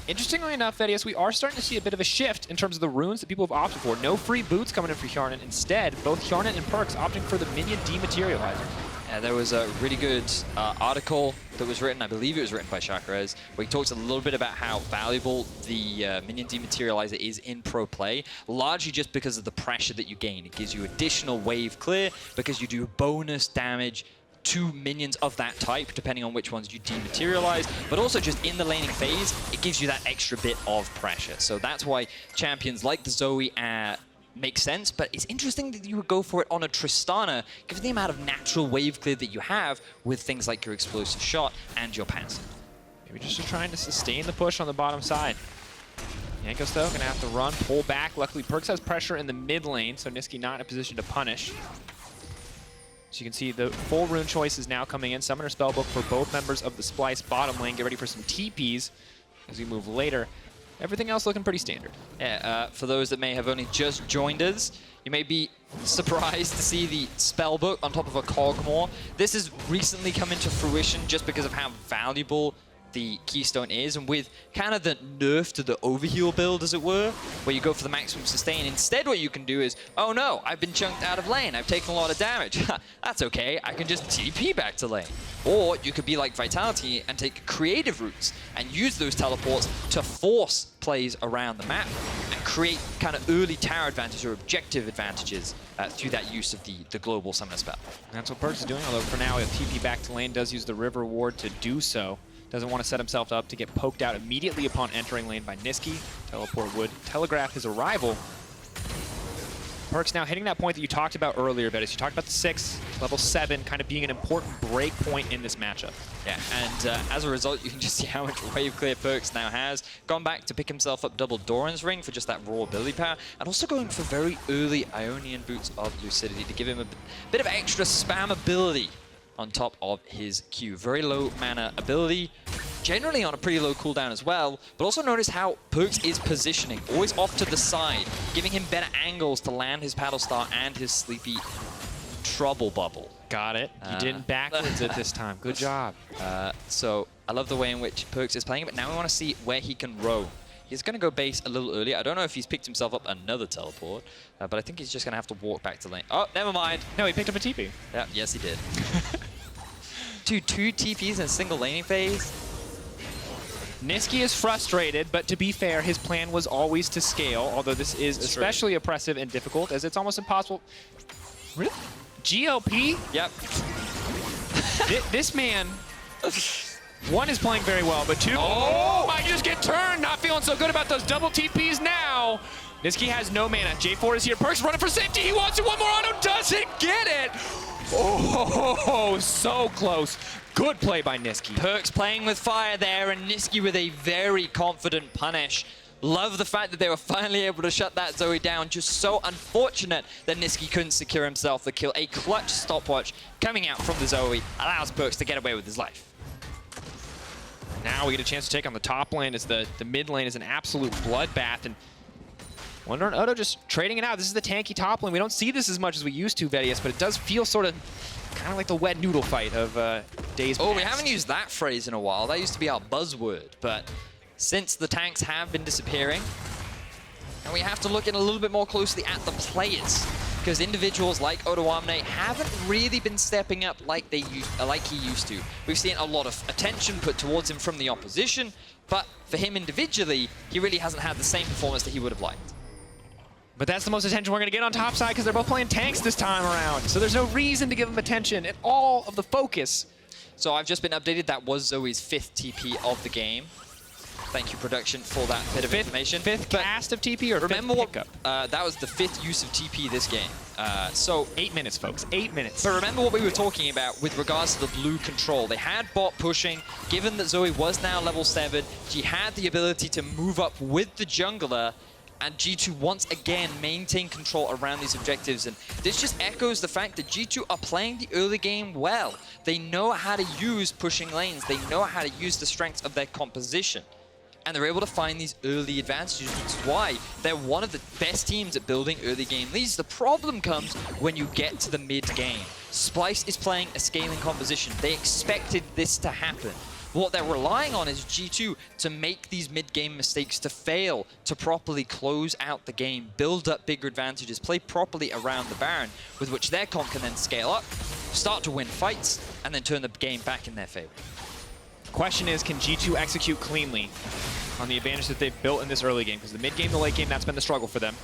Interestingly enough, Vedius, we are starting to see a bit of a shift in terms of the runes that people have opted for. No free boots coming in for Hjärnan. Instead, both Hjärnan and PerkZ opting for the minion dematerializer. Yeah, there was a really good article that was written, I believe it was written by Sjokz, where he talks a little bit about how valuable the minion dematerializer is in pro play, largely just because of the pressure that you gain. It gives you additional wave clear because you do bonus damage to minions of that type, depending on which ones you dematerialize, but also just in the laning phase, it gives you that extra bit of pressure. So that's why champions like the Zoe make sense, but it's interesting that you would go for it on a Tristana, given the amount of natural wave clear that you have with things like your explosive shot and your passive. Maybe just trying to sustain the push on the bottom side. Jankos, though, gonna have to run, pull back. Luckily, PerkZ has pressure in the mid lane, so Nisqy not in a position to punish. So you can see the full rune choice is now coming in. Summoner Spellbook for both members of the Splyce bottom lane. Get ready for some TPs as we move later. Everything else looking pretty standard. Yeah, for those that may have only just joined us, you may be surprised to see the Spellbook on top of a Kog'Maw. This has recently come into fruition just because of how valuable the Keystone is, and with kind of the nerf to the overheal build, as it were, where you go for the maximum sustain. Instead, what you can do is, oh no, I've been chunked out of lane, I've taken a lot of damage. That's okay, I can just TP back to lane. Or you could be like Vitality and take creative routes and use those teleports to force plays around the map and create kind of early tower advantage or objective advantages through that use of the global summoner spell. That's what PerkZ is doing, although for now, if TP back to lane does use the River Ward to do so. Doesn't want to set himself up to get poked out immediately upon entering lane by Nisqy. Teleport would telegraph his arrival. PerkZ now hitting that point that you talked about earlier, Vedius. You talked about the 6, level 7, kind of being an important break point in this matchup. Yeah, and as a result, you can just see how much wave clear PerkZ now has. Gone back to pick himself up double Doran's Ring for just that raw ability power, and also going for very early Ionian Boots of Lucidity to give him a bit of extra spam ability on top of his Q. Very low mana ability, generally on a pretty low cooldown as well, but also notice how PerkZ is positioning, always off to the side, giving him better angles to land his Paddle Star and his Sleepy Trouble Bubble. Got it. He didn't backwards it this time. Good job. So I love the way in which PerkZ is playing, but now we want to see where he can roam. He's going to go base a little earlier. I don't know if he's picked himself up another teleport, but I think he's just going to have to walk back to lane. Oh, never mind. No, he picked up a TP. Yeah, yes, he did. Dude, 2 TPs in a single laning phase? Nisqy is frustrated, but to be fair, his plan was always to scale, although this is especially oppressive and difficult, as it's almost impossible. Really? GLP? Yep. This man, one is playing very well, but two, oh, I just get turned. Not feeling so good about those double TPs now. Nisqy has no mana. J4 is here. PerkZ running for safety. He wants it. One more auto. Doesn't get it. Oh, so close. Good play by Nisqy. PerkZ playing with fire there, and Nisqy with a very confident punish. Love the fact that they were finally able to shut that Zoe down. Just so unfortunate that Nisqy couldn't secure himself the kill. A clutch stopwatch coming out from the Zoe allows PerkZ to get away with his life. Now we get a chance to take on the top lane as the mid lane is an absolute bloodbath. And Wunder and Odo just trading it out. This is the tanky top lane. We don't see this as much as we used to, Vedius, but it does feel sort of kind of like the wet noodle fight of days past. We haven't used that phrase in a while. That used to be our buzzword, but since the tanks have been disappearing, and we have to look in a little bit more closely at the players, because individuals like Odoamne haven't really been stepping up like he used to. We've seen a lot of attention put towards him from the opposition, but for him individually, he really hasn't had the same performance that he would have liked. But that's the most attention we're going to get on top side because they're both playing tanks this time around. So there's no reason to give them attention and all of the focus. So I've just been updated. That was Zoe's 5th TP of the game. Thank you, production, for that bit of information. Fifth cast of TP or remember fifth pickup? That was the 5th use of TP this game. So 8 minutes, folks. 8 minutes. But remember what we were talking about with regards to the blue control. They had bot pushing. Given that Zoe was now level 7, she had the ability to move up with the jungler, and G2 once again maintain control around these objectives. And this just echoes the fact that G2 are playing the early game well. They know how to use pushing lanes. They know how to use the strengths of their composition. And they're able to find these early advantages, which is why they're one of the best teams at building early game leads. The problem comes when you get to the mid game. Splyce is playing a scaling composition. They expected this to happen. What they're relying on is G2 to make these mid-game mistakes, to fail, to properly close out the game, build up bigger advantages, play properly around the Baron, with which their comp can then scale up, start to win fights, and then turn the game back in their favor. Question is, can G2 execute cleanly on the advantage that they've built in this early game? Because the mid-game, the late game, that's been the struggle for them.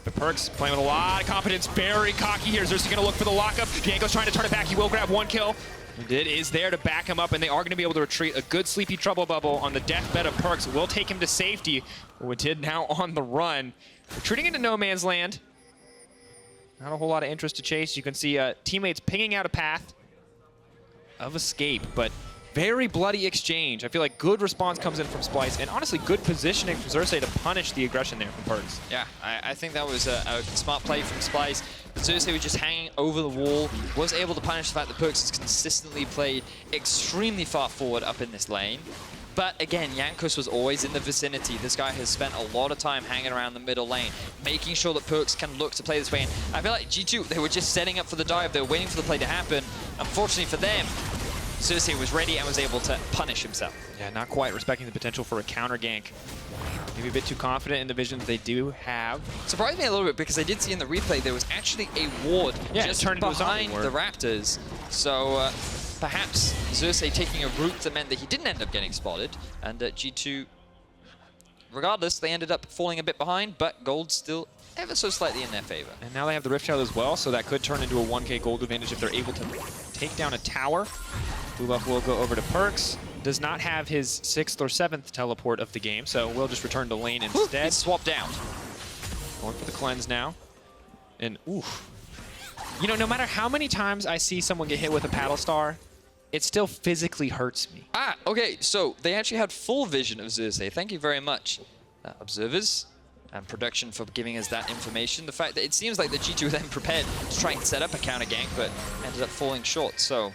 But PerkZ playing with a lot of confidence, very cocky here. Xerxe going to look for the lockup. Jankos trying to turn it back. He will grab 1 kill. It is there to back him up, and they are going to be able to retreat. A good sleepy trouble bubble on the deathbed of PerkZ will take him to safety. Wadid now on the run. Retreating into no man's land. Not a whole lot of interest to chase. You can see teammates pinging out a path of escape, but very bloody exchange. I feel like good response comes in from Splyce, and honestly, good positioning from Xerxe to punish the aggression there from PerkZ. Yeah, I think that was a smart play from Splyce. But Xerxe was just hanging over the wall, was able to punish the fact that PerkZ has consistently played extremely far forward up in this lane. But again, Jankos was always in the vicinity. This guy has spent a lot of time hanging around the middle lane, making sure that PerkZ can look to play this way. And I feel like G2, they were just setting up for the dive. They were waiting for the play to happen. Unfortunately for them, Xerxe was ready and was able to punish himself. Yeah, not quite respecting the potential for a counter gank. Maybe a bit too confident in the visions they do have. Surprised me a little bit because I did see in the replay there was actually a ward just behind the Raptors. So perhaps Xerxe taking a route that meant that he didn't end up getting spotted. And G2, regardless, they ended up falling a bit behind, but gold still ever so slightly in their favor. And now they have the Rift Child as well, so that could turn into a 1k gold advantage if they're able to take down a tower. Blue buff will go over to PerkZ. Does not have his 6th or 7th teleport of the game, so we'll just return to lane instead. He's swapped out. Going for the cleanse now. And oof. You know, no matter how many times I see someone get hit with a paddle star, it still physically hurts me. Okay, so they actually had full vision of Xerxe. Thank you very much, observers and production, for giving us that information. The fact that it seems like the G2 were then prepared to try and set up a counter gank, but ended up falling short. So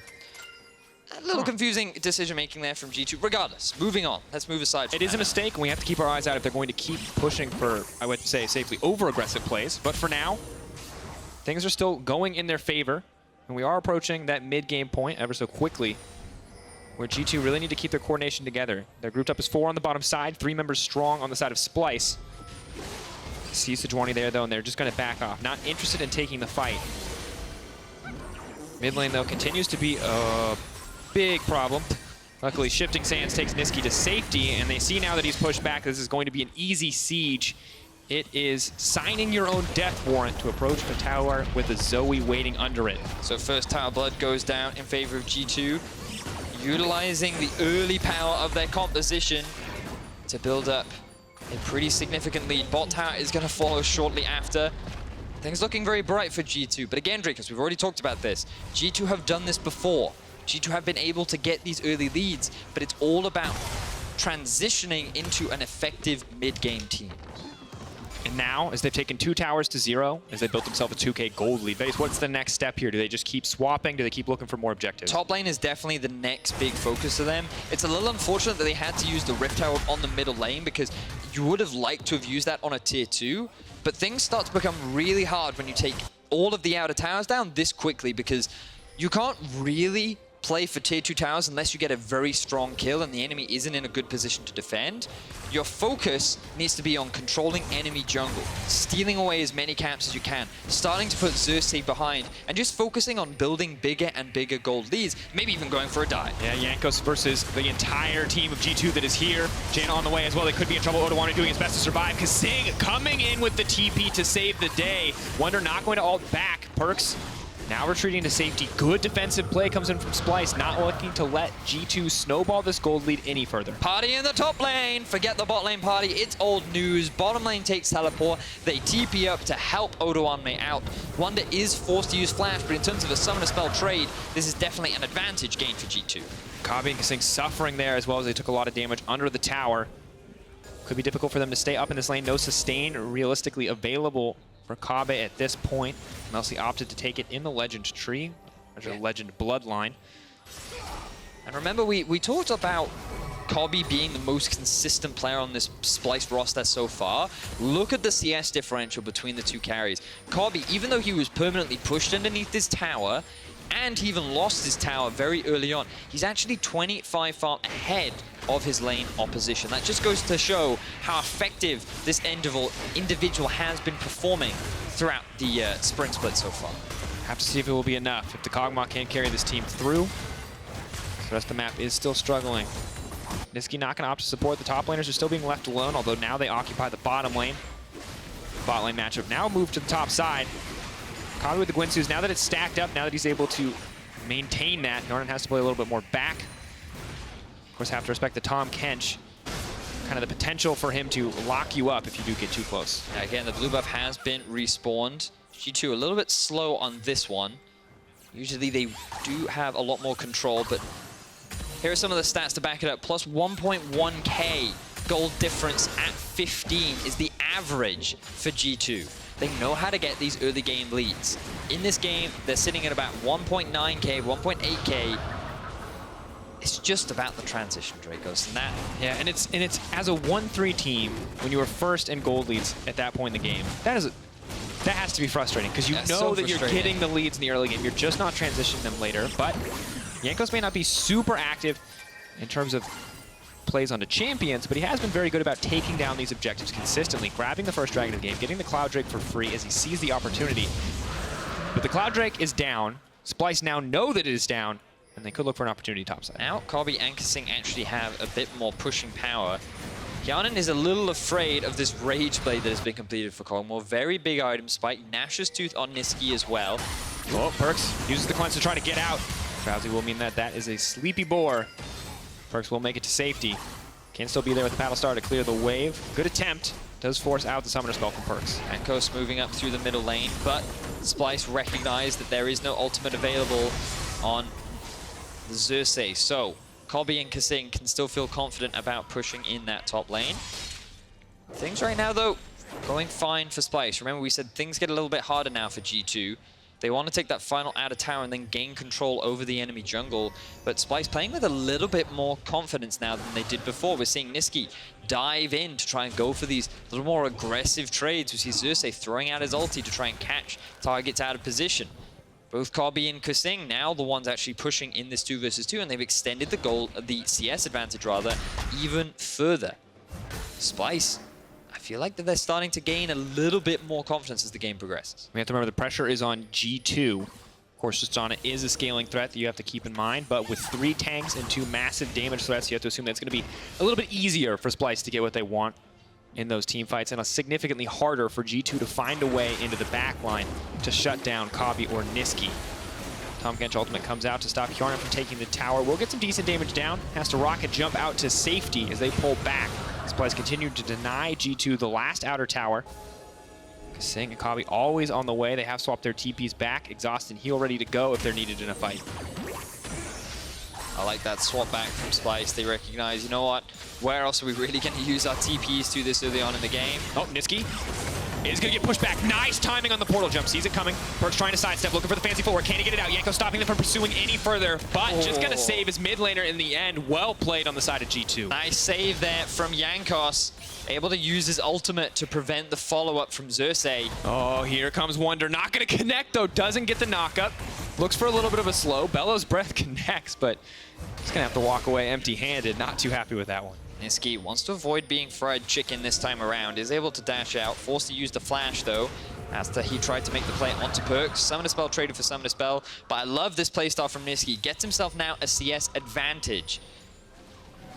a little confusing decision-making there from G2. Regardless, moving on. Let's move aside from It is a mistake, and we have to keep our eyes out if they're going to keep pushing for, I would say, safely over-aggressive plays. But for now, things are still going in their favor, and we are approaching that mid-game point ever so quickly, where G2 really need to keep their coordination together. They're grouped up as 4 on the bottom side, 3 members strong on the side of Splyce. See Sejuani there, though, and they're just going to back off. Not interested in taking the fight. Mid lane, though, continues to be a big problem. Luckily, Shifting Sands takes Nisqy to safety, and they see now that he's pushed back, this is going to be an easy siege. It is signing your own death warrant to approach the tower with a Zoe waiting under it. So first tower blood goes down in favor of G2, utilizing the early power of their composition to build up a pretty significant lead. Bot tower is going to follow shortly after. Things looking very bright for G2, but again, Drakos, we've already talked about this. G2 have done this before. G2 have been able to get these early leads, but it's all about transitioning into an effective mid-game team. And now, as they've taken 2 towers to 0, as they built themselves a 2K gold lead, Vedius, what's the next step here? Do they just keep swapping? Do they keep looking for more objectives? Top lane is definitely the next big focus of them. It's a little unfortunate that they had to use the Rift Tower on the middle lane because you would have liked to have used that on a tier 2, but things start to become really hard when you take all of the outer towers down this quickly because you can't really play for tier 2 towers unless you get a very strong kill and the enemy isn't in a good position to defend. Your focus needs to be on controlling enemy jungle, stealing away as many camps as you can, starting to put Xerxe behind, and just focusing on building bigger and bigger gold leads, maybe even going for a dive. Yeah, Jankos versus the entire team of G2 that is here. Janna on the way as well. They could be in trouble. Odoamne doing his best to survive. kaSing coming in with the TP to save the day. Wunder not going to ult back. PerkZ now retreating to safety. Good defensive play comes in from Splyce, not looking to let G2 snowball this gold lead any further. Party in the top lane. Forget the bot lane party. It's old news. Bottom lane takes teleport. They TP up to help Odoamne out. Wunder is forced to use flash, but in terms of a summoner spell trade, this is definitely an advantage gain for G2. Kobbe and kaSing suffering there as well as they took a lot of damage under the tower. Could be difficult for them to stay up in this lane. No sustain realistically available for Kobbe at this point. Melcy opted to take it in the Legend tree, or the Legend bloodline. And remember, we talked about Kobbe being the most consistent player on this Splyce roster so far. Look at the CS differential between the two carries. Kobbe, even though he was permanently pushed underneath his tower, and he even lost his tower very early on, he's actually 25 farm ahead of his lane opposition. That just goes to show how effective this individual has been performing throughout the Spring Split so far. Have to see if it will be enough. If the Kog'Maw can't carry this team through, the rest of the map is still struggling. Nisqy not going to opt to support. The top laners are still being left alone, although now they occupy the bottom lane. Bot lane matchup now moved to the top side. Kobbe with the Gwynsu's, now that it's stacked up, now that he's able to maintain that, Ornn has to play a little bit more back. Of course, have to respect the Tahm Kench. Kind of the potential for him to lock you up if you do get too close. Again, the blue buff has been respawned. G2 a little bit slow on this one. Usually they do have a lot more control, but here are some of the stats to back it up. Plus 1.1k gold difference at 15 is the average for G2. They know how to get these early game leads. In this game, they're sitting at about 1.9k, 1.8k. It's just about the transition, Drakos, and that. Yeah, and it's as a 1-3 team, when you were first in gold leads at that point in the game, that has to be frustrating because you know so that you're getting the leads in the early game. You're just not transitioning them later. But Jankos may not be super active in terms of plays onto champions, but he has been very good about taking down these objectives consistently, grabbing the first dragon of the game, getting the Cloud Drake for free as he sees the opportunity. But the Cloud Drake is down. Splyce now know that it is down, and they could look for an opportunity topside. Now, Kobbe and kaSing actually have a bit more pushing power. Hjärnan is a little afraid of this Rage Blade that has been completed for Kog'Maw. Very big item spike. Gnash's Tooth on Nisqy as well. Oh, PerkZ uses the cleanse to try to get out. Drowsy will mean that that is a sleepy boar. PerkZ will make it to safety. Can still be there with the Battle Star to clear the wave. Good attempt. Does force out the Summoner Spell from PerkZ. Jankos moving up through the middle lane, but Splyce recognized that there is no ultimate available on the Xerxe. So, Kobbe and kaSing can still feel confident about pushing in that top lane. Things right now, though, going fine for Splyce. Remember, we said things get a little bit harder now for G2. They want to take that final outer tower and then gain control over the enemy jungle. But Splyce playing with a little bit more confidence now than they did before. We're seeing Nisqy dive in to try and go for these little more aggressive trades. We see Xerxe throwing out his ulti to try and catch targets out of position. Both Kobbe and kaSing now the ones actually pushing in this 2 versus 2, and they've extended the CS advantage rather, even further. Splyce, I feel like that they're starting to gain a little bit more confidence as the game progresses. We have to remember the pressure is on G2. course, Tristana is a scaling threat that you have to keep in mind, but with 3 tanks and 2 massive damage threats, you have to assume that it's going to be a little bit easier for Splyce to get what they want in those team fights, and significantly harder for G2 to find a way into the back line to shut down Kobbe or Nisqy. Tahm Kench ultimate comes out to stop Hjärnan from taking the tower. We'll get some decent damage down. Has to rocket jump out to safety as they pull back. Splyce continued to deny G2 the last outer tower. kaSing and Kobbe always on the way. They have swapped their TPs back. Exhaust and heal ready to go if they're needed in a fight. I like that swap back from Splyce. They recognize, you know what? Where else are we really going to use our TPs to this early on in the game? Oh, Nisqy is going to get pushed back. Nice timing on the portal jump. Sees it coming. PerkZ trying to sidestep, looking for the fancy forward. Can he get it out? Jankos stopping them from pursuing any further, but just going to save his mid laner in the end. Well played on the side of G2. Nice save there from Jankos. Able to use his ultimate to prevent the follow-up from Xerxe. Oh, here comes Wunder. Not going to connect, though. Doesn't get the knockup. Looks for a little bit of a slow. Bellows Breath connects, but he's going to have to walk away empty-handed. Not too happy with that one. Nisqy wants to avoid being fried chicken this time around. Is able to dash out. Forced to use the flash, though, after he tried to make the play onto PerkZ. Summon a spell, traded for summon a spell. But I love this playstyle from Nisqy. Gets himself now a CS advantage.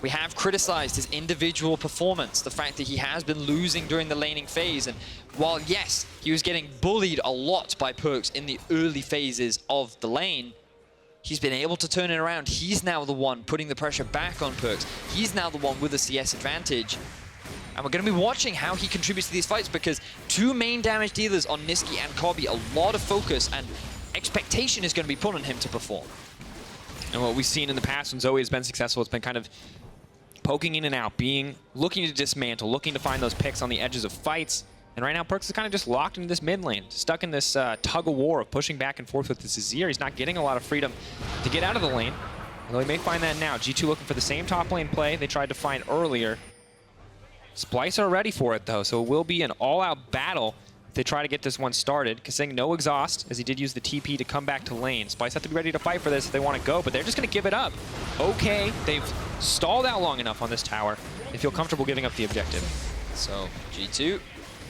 We have criticized his individual performance, the fact that he has been losing during the laning phase. And while, yes, he was getting bullied a lot by PerkZ in the early phases of the lane, he's been able to turn it around. He's now the one putting the pressure back on PerkZ. He's now the one with the CS advantage. And we're going to be watching how he contributes to these fights, because 2 main damage dealers on Nisqy and Kobbe, a lot of focus and expectation is going to be put on him to perform. And what we've seen in the past when Zoe has been successful, it's been kind of poking in and out, looking to dismantle, looking to find those picks on the edges of fights. And right now, PerkZ is kind of just locked into this mid lane, stuck in this tug-of-war of pushing back and forth with this Azir. He's not getting a lot of freedom to get out of the lane, although he may find that now. G2 looking for the same top lane play they tried to find earlier. Splyce are ready for it, though, so it will be an all-out battle if they try to get this one started. kaSing, no exhaust, as he did use the TP to come back to lane. Splyce have to be ready to fight for this if they want to go, but they're just going to give it up. Okay, they've stalled out long enough on this tower. They feel comfortable giving up the objective. So G2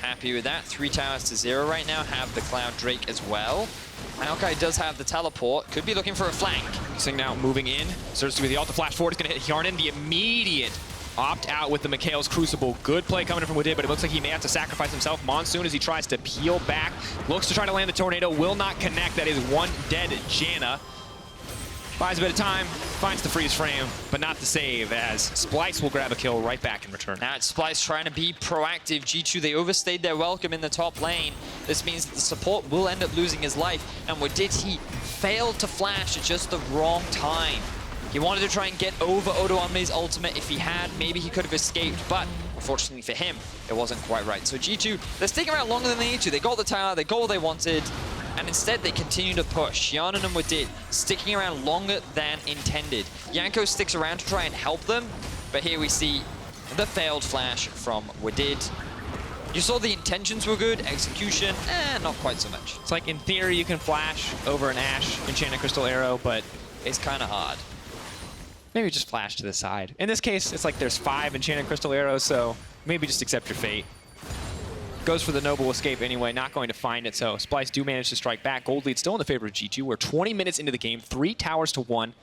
happy with that. 3 towers to 0 right now. Have the Cloud Drake as well. Maokai does have the teleport. Could be looking for a flank. kaSing now moving in. Xerxe with the ult to flash forward. It's going to hit Hjärnan. The immediate opt out with the Mikhail's Crucible. Good play coming in from Wadid, but it looks like he may have to sacrifice himself. Monsoon, as he tries to peel back, looks to try to land the tornado. Will not connect. That is one dead Janna. Buys a bit of time, finds the freeze frame, but not the save, as Splyce will grab a kill right back in return. Now it's Splyce trying to be proactive. G2, they overstayed their welcome in the top lane. This means that the support will end up losing his life. And Wadid, he failed to flash at just the wrong time. He wanted to try and get over Odoamne's ultimate. If he had, maybe he could have escaped, but unfortunately for him, it wasn't quite right. So G2, they're sticking around longer than they need to. They got the tower, they got what they wanted, and instead they continue to push. Hjärnan and Wadid sticking around longer than intended. Jankos sticks around to try and help them, but here we see the failed flash from Wadid. You saw the intentions were good, execution, not quite so much. It's like, in theory, you can flash over an Ashe Enchanted Crystal Arrow, but it's kind of hard. Maybe just flash to the side. In this case, it's like there's 5 Enchanted Crystal Arrows, so maybe just accept your fate. Goes for the noble escape anyway, not going to find it, so Splyce do manage to strike back. Gold lead still in the favor of G2. We're 20 minutes into the game, 3 towers to 1.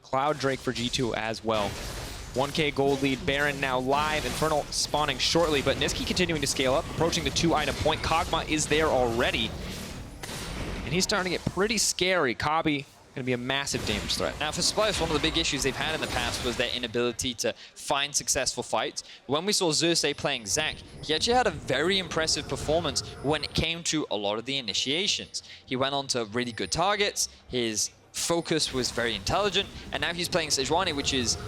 Cloud Drake for G2 as well. 1K gold lead, Baron now live, Infernal spawning shortly, but Nisqy continuing to scale up, approaching the 2-item point. Kog'Maw is there already, and he's starting to get pretty scary. Kobbe going to be a massive damage threat. Now for Splyce, one of the big issues they've had in the past was their inability to find successful fights. When we saw Xerxe playing Xerxe, he actually had a very impressive performance when it came to a lot of the initiations. He went on to really good targets, his focus was very intelligent, and now he's playing Sejuani, which is...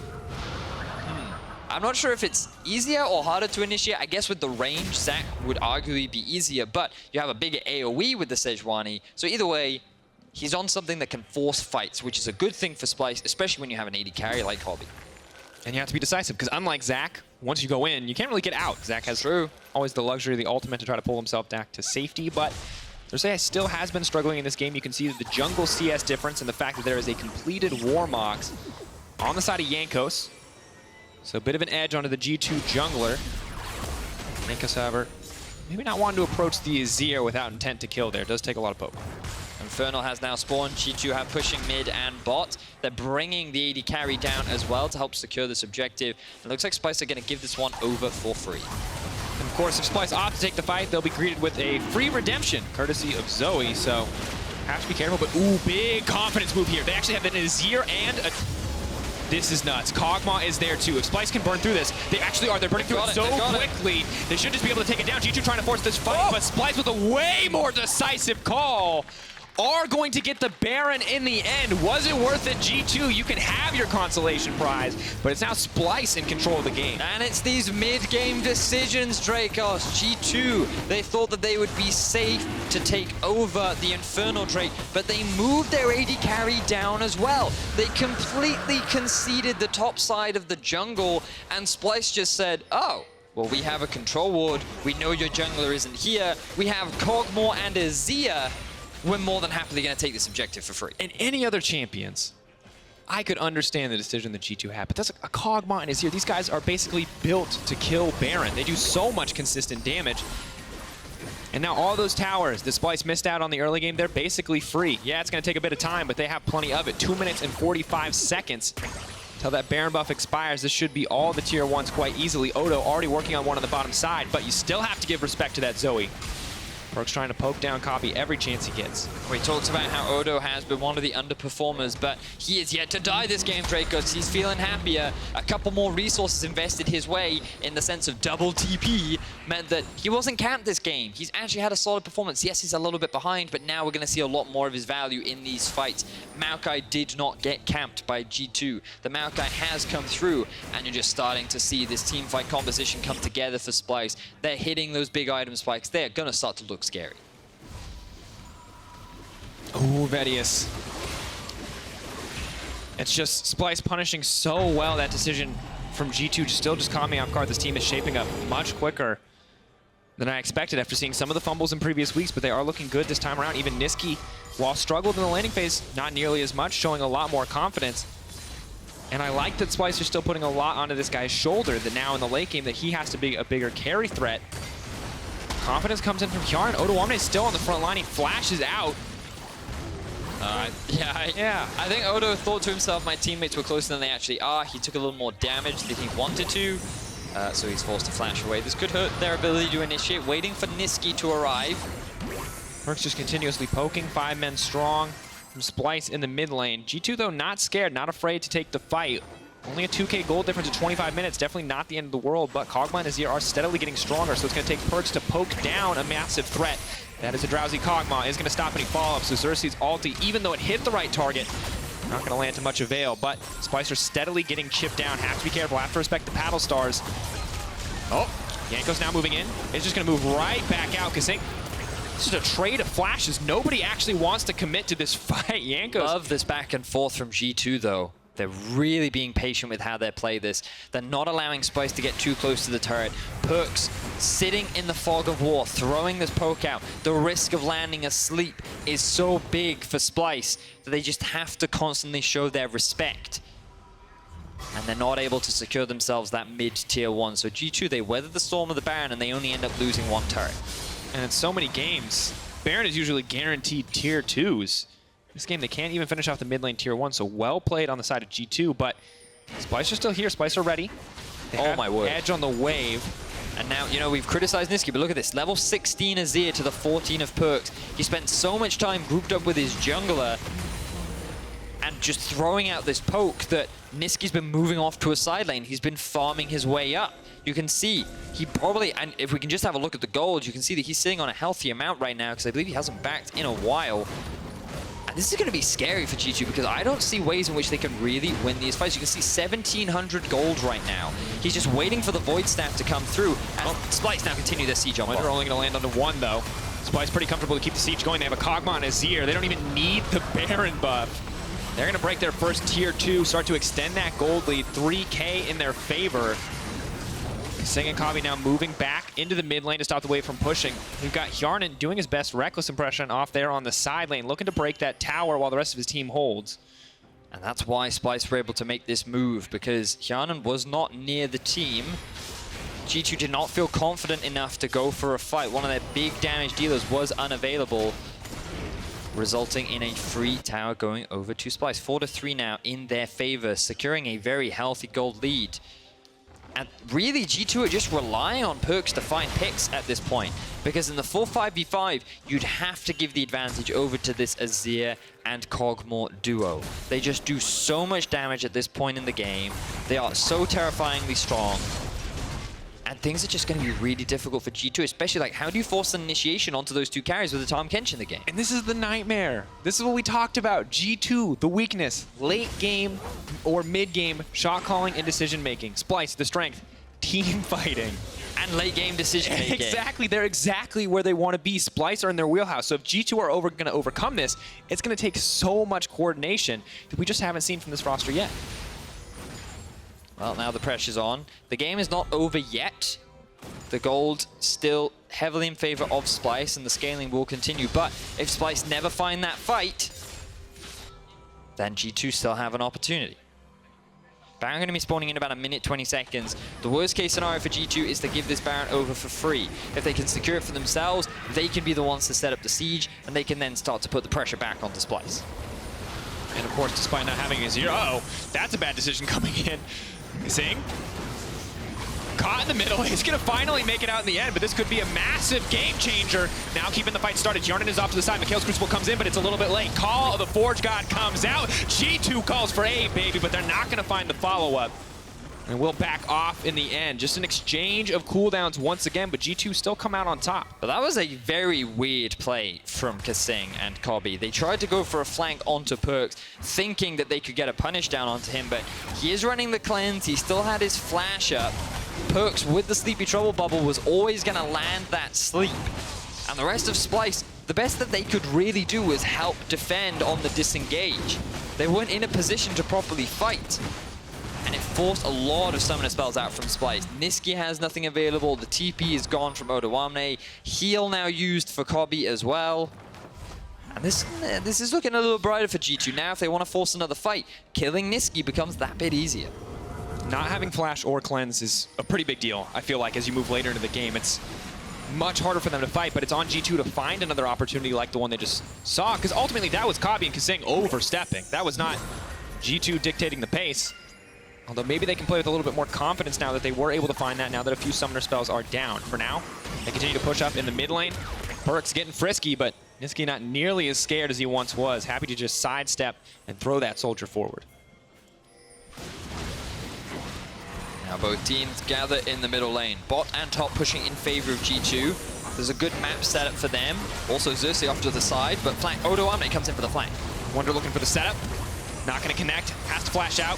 I'm not sure if it's easier or harder to initiate. I guess with the range, Xerxe would arguably be easier, but you have a bigger AoE with the Sejuani, so either way, he's on something that can force fights, which is a good thing for Splyce, especially when you have an AD carry like Kobbe. And you have to be decisive, because unlike Xerxe, once you go in, you can't really get out. Xerxe has always the luxury of the ultimate to try to pull himself back to safety, but Xerxe still has been struggling in this game. You can see the jungle CS difference and the fact that there is a completed Warmogs on the side of Jankos. So a bit of an edge onto the G2 jungler. Jankos, however, maybe not wanting to approach the Azir without intent to kill there. It does take a lot of poke. Infernal has now spawned. G2 have pushing mid and bot. They're bringing the AD carry down as well to help secure this objective. It looks like Splyce are going to give this one over for free. And of course, if Splyce opt to take the fight, they'll be greeted with a free redemption, courtesy of Zoe. So have to be careful, but ooh, big confidence move here. They actually have an Azir and a... This is nuts. Kog'Maw is there too. If Splyce can burn through this, they actually are. They're burning through it so quickly. They should just be able to take it down. G2 trying to force this fight, but Splyce with a way more decisive call are going to get the Baron in the end. Was it worth it, G2? You can have your consolation prize, but it's now Splyce in control of the game. And it's these mid-game decisions, Drakos. G2, they thought that they would be safe to take over the Infernal Drake, but they moved their AD carry down as well. They completely conceded the top side of the jungle, and Splyce just said, oh, well, we have a control ward. We know your jungler isn't here. We have Kog'Maw and Azir. We're more than happily going to take this objective for free. And any other champions, I could understand the decision that G2 had, but that's a Kog'Maw and Azir. These guys are basically built to kill Baron. They do so much consistent damage. And now all those towers that Splyce missed out on the early game, they're basically free. Yeah, it's going to take a bit of time, but they have plenty of it. 2 minutes and 45 seconds till that Baron buff expires. This should be all the tier 1s quite easily. Odo already working on one on the bottom side, but you still have to give respect to that Zoe. PerkZ trying to poke down Kobbe every chance he gets. We talked about how Odo has been one of the underperformers, but he is yet to die this game, Drakos. He's feeling happier. A couple more resources invested his way in the sense of double TP meant that he wasn't camped this game. He's actually had a solid performance. Yes, he's a little bit behind, but now we're going to see a lot more of his value in these fights. Maokai did not get camped by G2. The Maokai has come through, and you're just starting to see this team fight composition come together for Splyce. They're hitting those big item spikes. They're going to start to look scary. Ooh, Vedius. It's just Splyce punishing so well that decision from G2, still just caught me off guard. This team is shaping up much quicker than I expected after seeing some of the fumbles in previous weeks, but they are looking good this time around. Even Nisqy, while struggled in the landing phase, not nearly as much, showing a lot more confidence. And I like that Splyce is still putting a lot onto this guy's shoulder, that now in the late game that he has to be a bigger carry threat. Confidence comes in from Hjärnan. Odoamne is still on the front line. He flashes out. I think Odo thought to himself, my teammates were closer than they actually are. He took a little more damage than he wanted to, so he's forced to flash away. This could hurt their ability to initiate, waiting for Nisqy to arrive. PerkZ just continuously poking, 5 men strong from Splyce in the mid lane. G2, though, not scared, not afraid to take the fight. Only a 2k gold difference in 25 minutes, definitely not the end of the world, but Kog'Maw and Azir are steadily getting stronger, so it's going to take PerkZ to poke down a massive threat. That is a drowsy Kog'Maw. Is going to stop any follow-ups. So Xerxe's ulti, even though it hit the right target, not going to land to much avail, but Splyce are steadily getting chipped down. Have to be careful, have to respect the paddle stars. Oh, Jankos now moving in. It's just going to move right back out. kaSing, this is a trade of flashes. Nobody actually wants to commit to this fight. Jankos. Love this back and forth from G2, though. They're really being patient with how they play this. They're not allowing Splyce to get too close to the turret. PerkZ sitting in the fog of war, throwing this poke out. The risk of landing asleep is so big for Splyce that they just have to constantly show their respect. And they're not able to secure themselves that mid-tier 1. So G2, they weather the storm of the Baron and they only end up losing 1 turret. And in so many games, Baron is usually guaranteed tier 2s. This game, they can't even finish off the mid lane tier 1, so well played on the side of G2, but Splyce are still here. Splyce are ready. They have my word. Edge on the wave. And now, you know, we've criticized Nisqy, but look at this. Level 16 Azir to the 14 of PerkZ. He spent so much time grouped up with his jungler and just throwing out this poke that Nisqy's been moving off to a side lane. He's been farming his way up. You can see he probably, and if we can just have a look at the gold, you can see that he's sitting on a healthy amount right now because I believe he hasn't backed in a while. This is going to be scary for G2 because I don't see ways in which they can really win these fights. You can see 1,700 gold right now. He's just waiting for the Void Staff to come through. And Splyce now continue their siege on. Wunder only going to land onto 1, though. Splyce pretty comfortable to keep the siege going. They have a Kog'Maw and Azir. They don't even need the Baron buff. They're going to break their first tier 2, start to extend that gold lead. 3k in their favor. kaSing and Kobbe now moving back into the mid lane to stop the wave from pushing. We've got Hjärnan doing his best Reckless impression off there on the side lane, looking to break that tower while the rest of his team holds. And that's why Splyce were able to make this move, because Hjärnan was not near the team. G2 did not feel confident enough to go for a fight. One of their big damage dealers was unavailable. resulting in a free tower going over to Splyce. 4-3 now in their favor, securing a very healthy gold lead. And really, G2 are just relying on PerkZ to find picks at this point. Because in the 4-5v5, you'd have to give the advantage over to this Azir and Kog'Maw duo. They just do so much damage at this point in the game. They are so terrifyingly strong. And things are just going to be really difficult for G2, especially like, how do you force an initiation onto those two carries with the Tahm Kench in the game? And this is the nightmare. This is what we talked about. G2, the weakness, late game or mid game, shot calling and decision making. Splyce, the strength, team fighting. And late game decision making. Exactly, they're exactly where they want to be. Splyce are in their wheelhouse. So if G2 are going to overcome this, it's going to take so much coordination that we just haven't seen from this roster yet. Well, now the pressure's on. The game is not over yet. The gold still heavily in favor of Splyce, and the scaling will continue. But if Splyce never find that fight, then G2 still have an opportunity. Baron going to be spawning in about 1 minute 20 seconds. The worst case scenario for G2 is to give this Baron over for free. If they can secure it for themselves, they can be the ones to set up the siege, and they can then start to put the pressure back onto Splyce. And of course, despite not having a zero, uh-oh, that's a bad decision coming in. kaSing, caught in the middle. He's going to finally make it out in the end, but this could be a massive game changer. Now keeping the fight started. Hjärnan is off to the side. Mikhail's Crucible comes in, but it's a little bit late. Call of the Forge God comes out. G2 calls for A, baby, but they're not going to find the follow-up. And we'll back off in the end. Just an exchange of cooldowns once again, but G2 still come out on top. But that was a very weird play from kaSing and Kobbe. They tried to go for a flank onto PerkZ, thinking that they could get a punish down onto him, but he is running the cleanse. He still had his flash up. PerkZ, with the Sleepy Trouble Bubble, was always going to land that sleep. And the rest of Splyce, the best that they could really do was help defend on the disengage. They weren't in a position to properly fight. And it forced a lot of summoner spells out from Splyce. Nisqy has nothing available. The TP is gone from Odoamne. Heal now used for Kobbe as well. And this is looking a little brighter for G2 now. If they want to force another fight, killing Nisqy becomes that bit easier. Not having flash or cleanse is a pretty big deal. I feel like as you move later into the game, it's much harder for them to fight, but it's on G2 to find another opportunity like the one they just saw, because ultimately that was Kobbe and kaSing overstepping. That was not G2 dictating the pace. Although maybe they can play with a little bit more confidence now that they were able to find that, now that a few summoner spells are down. For now, they continue to push up in the mid lane. PerkZ getting frisky, but Nisqy not nearly as scared as he once was. Happy to just sidestep and throw that soldier forward. Now both teams gather in the middle lane. Bot and top pushing in favor of G2. There's a good map setup for them. Also Xerxe off to the side, but flank Odoamne comes in for the flank. Wunder looking for the setup. Not going to connect. Has to flash out.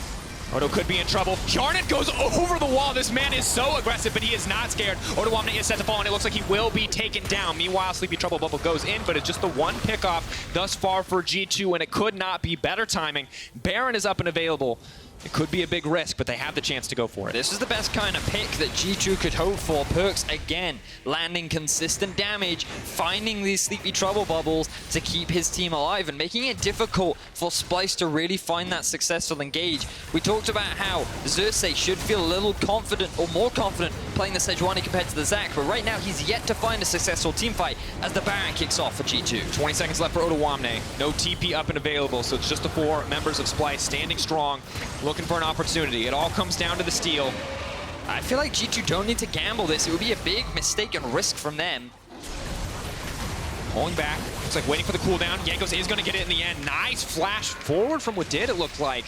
Odo could be in trouble. Hjärnan goes over the wall. This man is so aggressive, but he is not scared. Odoamne is set to fall, and it looks like he will be taken down. Meanwhile, Sleepy Trouble Bubble goes in, but it's just the one pickoff thus far for G2, and it could not be better timing. Baron is up and available. It could be a big risk, but they have the chance to go for it. This is the best kind of pick that G2 could hope for. PerkZ, again, landing consistent damage, finding these Sleepy Trouble Bubbles to keep his team alive, and making it difficult for Splyce to really find that successful engage. We talked about how Xerxe should feel a little confident, or more confident, playing the Sejuani compared to the Zac, but right now he's yet to find a successful team fight as the Baron kicks off for G2. 20 seconds left for Odoamne. No TP up and available, so it's just the 4 members of Splyce standing strong, looking for an opportunity. It all comes down to the steal. I feel like G2 don't need to gamble this. It would be a big mistake and risk from them. Pulling back. Looks like waiting for the cooldown. Jankos is going to get it in the end. Nice flash forward from Wadid, it looked like.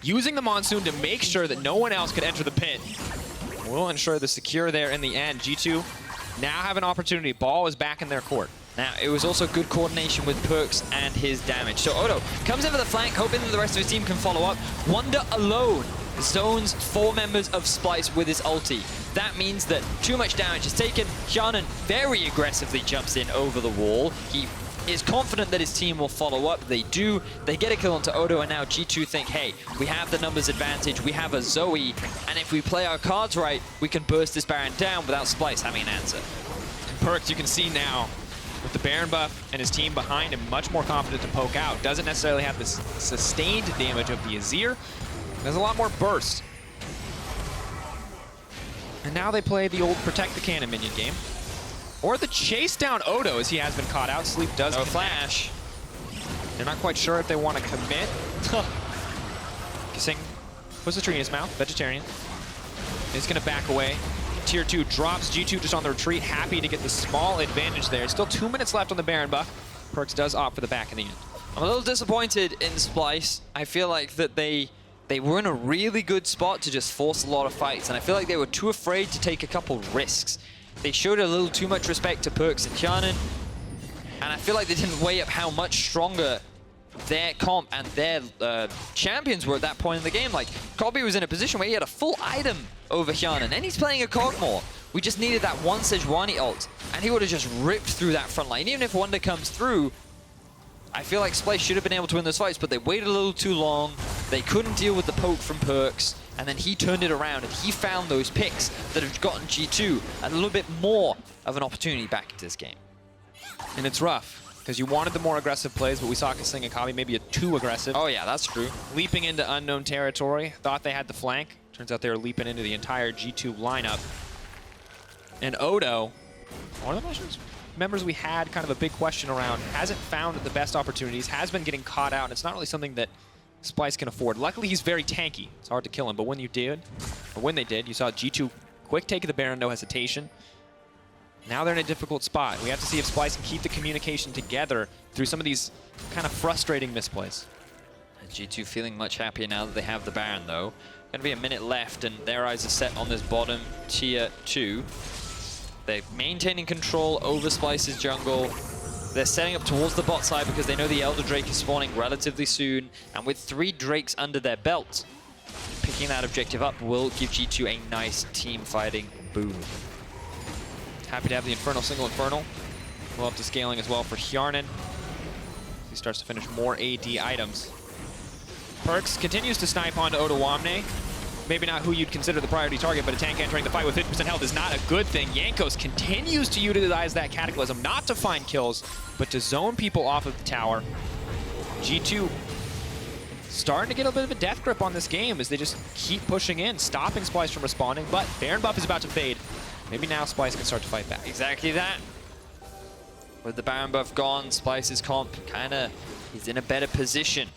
Using the Monsoon to make sure that no one else could enter the pit. Will ensure the secure there in the end. G2 now have an opportunity. Ball is back in their court. Now, it was also good coordination with PerkZ and his damage. So Odo comes in for the flank, hoping that the rest of his team can follow up. Wunder alone zones 4 members of Splyce with his ulti. That means that too much damage is taken. Hjärnan very aggressively jumps in over the wall. He is confident that his team will follow up. They do. They get a kill onto Odo, and now G2 think, hey, we have the numbers advantage. We have a Zoe, and if we play our cards right, we can burst this Baron down without Splyce having an answer. PerkZ, you can see now, with the Baron buff and his team behind him, much more confident to poke out. Doesn't necessarily have the sustained damage of the Azir. There's a lot more burst. And now they play the old Protect the Cannon minion game. Or the chase down Odo as he has been caught out. Sleep does no flash. They're not quite sure if they want to commit. kaSing puts the tree in his mouth, vegetarian. He's going to back away. Tier 2 drops G2 just on the retreat, happy to get the small advantage there. Still 2 minutes left on the Baron buff. PerkZ does opt for the back in the end. I'm a little disappointed in Splyce. I feel like that they were in a really good spot to just force a lot of fights, and I feel like they were too afraid to take a couple risks. They showed a little too much respect to PerkZ and Hjärnan, and I feel like they didn't weigh up how much stronger their comp and their champions were at that point in the game. Like, Kobbe was in a position where he had a full item over Hjärnan, and he's playing a Kog'Maw. We just needed that one Sejuani ult, and he would have just ripped through that front line. Even if Wunder comes through, I feel like Splyce should have been able to win those fights, but they waited a little too long. They couldn't deal with the poke from PerkZ, and then he turned it around, and he found those picks that have gotten G2 a little bit more of an opportunity back into this game. And it's rough, because you wanted the more aggressive plays, but we saw kaSing and Kobbe maybe too aggressive. Oh yeah, that's true. Leaping into unknown territory, thought they had the flank. Turns out they were leaping into the entire G2 lineup. And Odo, one of the members we had kind of a big question around, hasn't found the best opportunities, has been getting caught out, and it's not really something that Splyce can afford. Luckily, he's very tanky. It's hard to kill him, but when they did, you saw G2 quick take of the Baron, no hesitation. Now they're in a difficult spot. We have to see if Splyce can keep the communication together through some of these kind of frustrating misplays. G2 feeling much happier now that they have the Baron, though. Going to be a minute left, and their eyes are set on this bottom tier 2. They're maintaining control over Splyce's jungle. They're setting up towards the bot side because they know the Elder Drake is spawning relatively soon. And with 3 Drakes under their belt, picking that objective up will give G2 a nice team fighting boon. Happy to have the Infernal single Infernal. Well up to scaling as well for Hjärnan. He starts to finish more AD items. PerkZ continues to snipe onto Odoamne. Maybe not who you'd consider the priority target, but a tank entering the fight with 50% health is not a good thing. Jankos continues to utilize that Cataclysm, not to find kills, but to zone people off of the tower. G2 starting to get a bit of a death grip on this game as they just keep pushing in, stopping Splyce from responding, but Baron buff is about to fade. Maybe now Splyce can start to fight back. Exactly that. With the Baron buff gone, Splyce's comp kinda is in a better position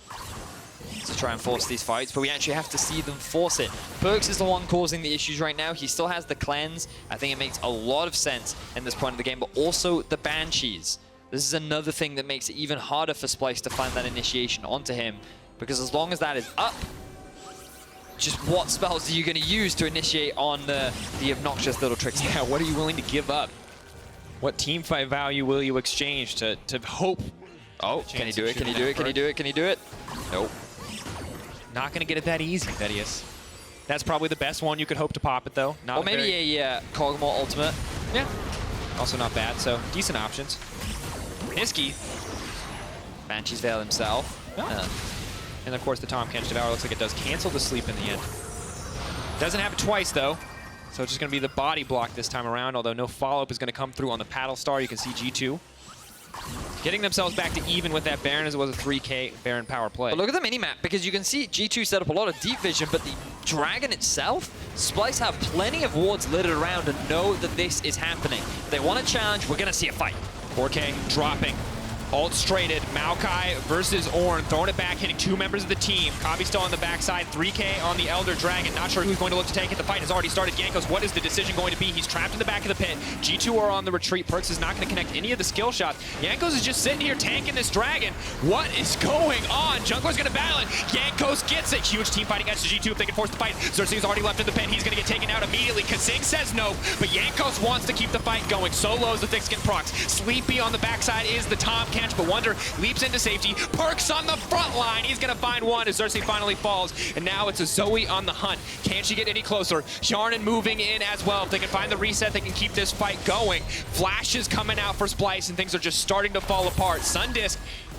to try and force these fights, but we actually have to see them force it. PerkZ is the one causing the issues right now. He still has the cleanse. I think it makes a lot of sense in this point of the game, but also the Banshees. This is another thing that makes it even harder for Splyce to find that initiation onto him, because as long as that is up, just what spells are you going to use to initiate on the obnoxious little tricks? Yeah, what are you willing to give up? What team fight value will you exchange to hope? Oh, can he do it? Can he do it? Can he do it? Can he do it? Nope. Not going to get it that easy, Vedius. That's probably the best one you could hope to pop it, though. Not or maybe a Kog'Maw ultimate. Yeah. Also not bad, so decent options. Nisqy. Banshee's Veil himself. And of course the Tahm Kench Devour looks like it does cancel the sleep in the end. Doesn't have it twice, though. So it's just going to be the body block this time around, although no follow-up is going to come through on the Paddle Star. You can see G2 getting themselves back to even with that Baron, as it was a 3K Baron power play. But look at the minimap, because you can see G2 set up a lot of deep vision, but the Dragon itself, Splyce have plenty of wards littered around and know that this is happening. If they want a challenge, we're going to see a fight. 4K dropping. Ult straighted. Maokai versus Ornn. Throwing it back, hitting 2 members of the team. Kobbe still on the backside. 3K on the Elder Dragon. Not sure who's going to look to take it. The fight has already started. Jankos, what is the decision going to be? He's trapped in the back of the pit. G2 are on the retreat. PerkZ is not going to connect any of the skill shots. Jankos is just sitting here tanking this Dragon. What is going on? Jungler's going to battle it. Jankos gets it. Huge team fighting against G2 if they can force the fight. Xerxe is already left in the pit. He's going to get taken out immediately. kaSing says no, but Jankos wants to keep the fight going. So low is the thick skin procs. Sleepy on the backside is the Tahm Kench, but Wunder leaps into safety. PerkZ on the front line. He's going to find one as Xerxe finally falls. And now it's a Zoe on the hunt. Can she get any closer? Hjärnan moving in as well. If they can find the reset, they can keep this fight going. Flash is coming out for Splyce, and things are just starting to fall apart. Sundisk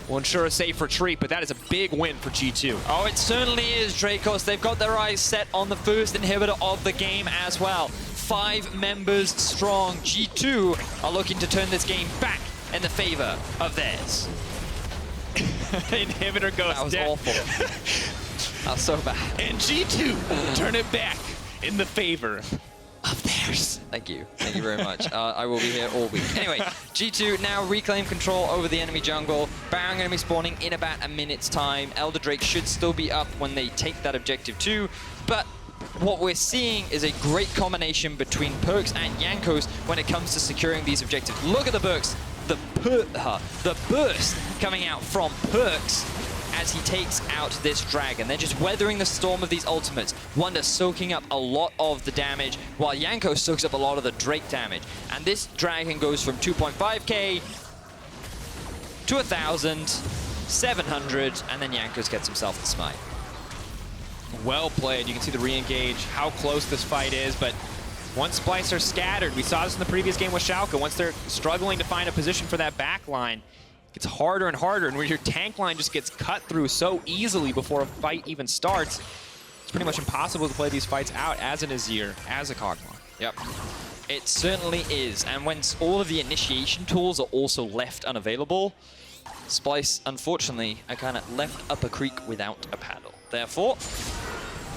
will ensure a safe retreat, but that is a big win for G2. Oh, it certainly is, Drakos. They've got their eyes set on the first inhibitor of the game as well. 5 members strong. G2 are looking to turn this game back in the favor of theirs. Inhibitor goes That was dead. awful. That was so bad. And G2 turn it back in the favor of theirs. hours. Thank you very much. I will be here all week. Anyway, G2 now reclaim control over the enemy jungle. Baron going to be spawning in about a minute's time. Elder Drake should still be up when they take that objective too, but what we're seeing is a great combination between PerkZ and Jankos when it comes to securing these objectives. Look at the burst, the burst coming out from PerkZ as he takes out this dragon. They're just weathering the storm of these ultimates. Wunder soaking up a lot of the damage, while Jankos soaks up a lot of the Drake damage. And this dragon goes from 2.5k to 1,000, 700, and then Jankos gets himself the smite. Well played. You can see the re-engage, how close this fight is, but once Splyce are scattered, we saw this in the previous game with Schalke, once they're struggling to find a position for that back line, it gets harder and harder, and where your tank line just gets cut through so easily before a fight even starts, it's pretty much impossible to play these fights out as an Azir, as a Kog'Maw. Yep. It certainly is, and when all of the initiation tools are also left unavailable, Splyce, unfortunately, are kind of left up a creek without a paddle. Therefore,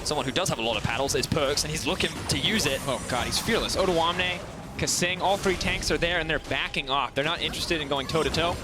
someone who does have a lot of paddles is PerkZ, and he's looking to use it. Oh god, he's fearless. Odoamne, kaSing, all three tanks are there, and they're backing off. They're not interested in going toe-to-toe.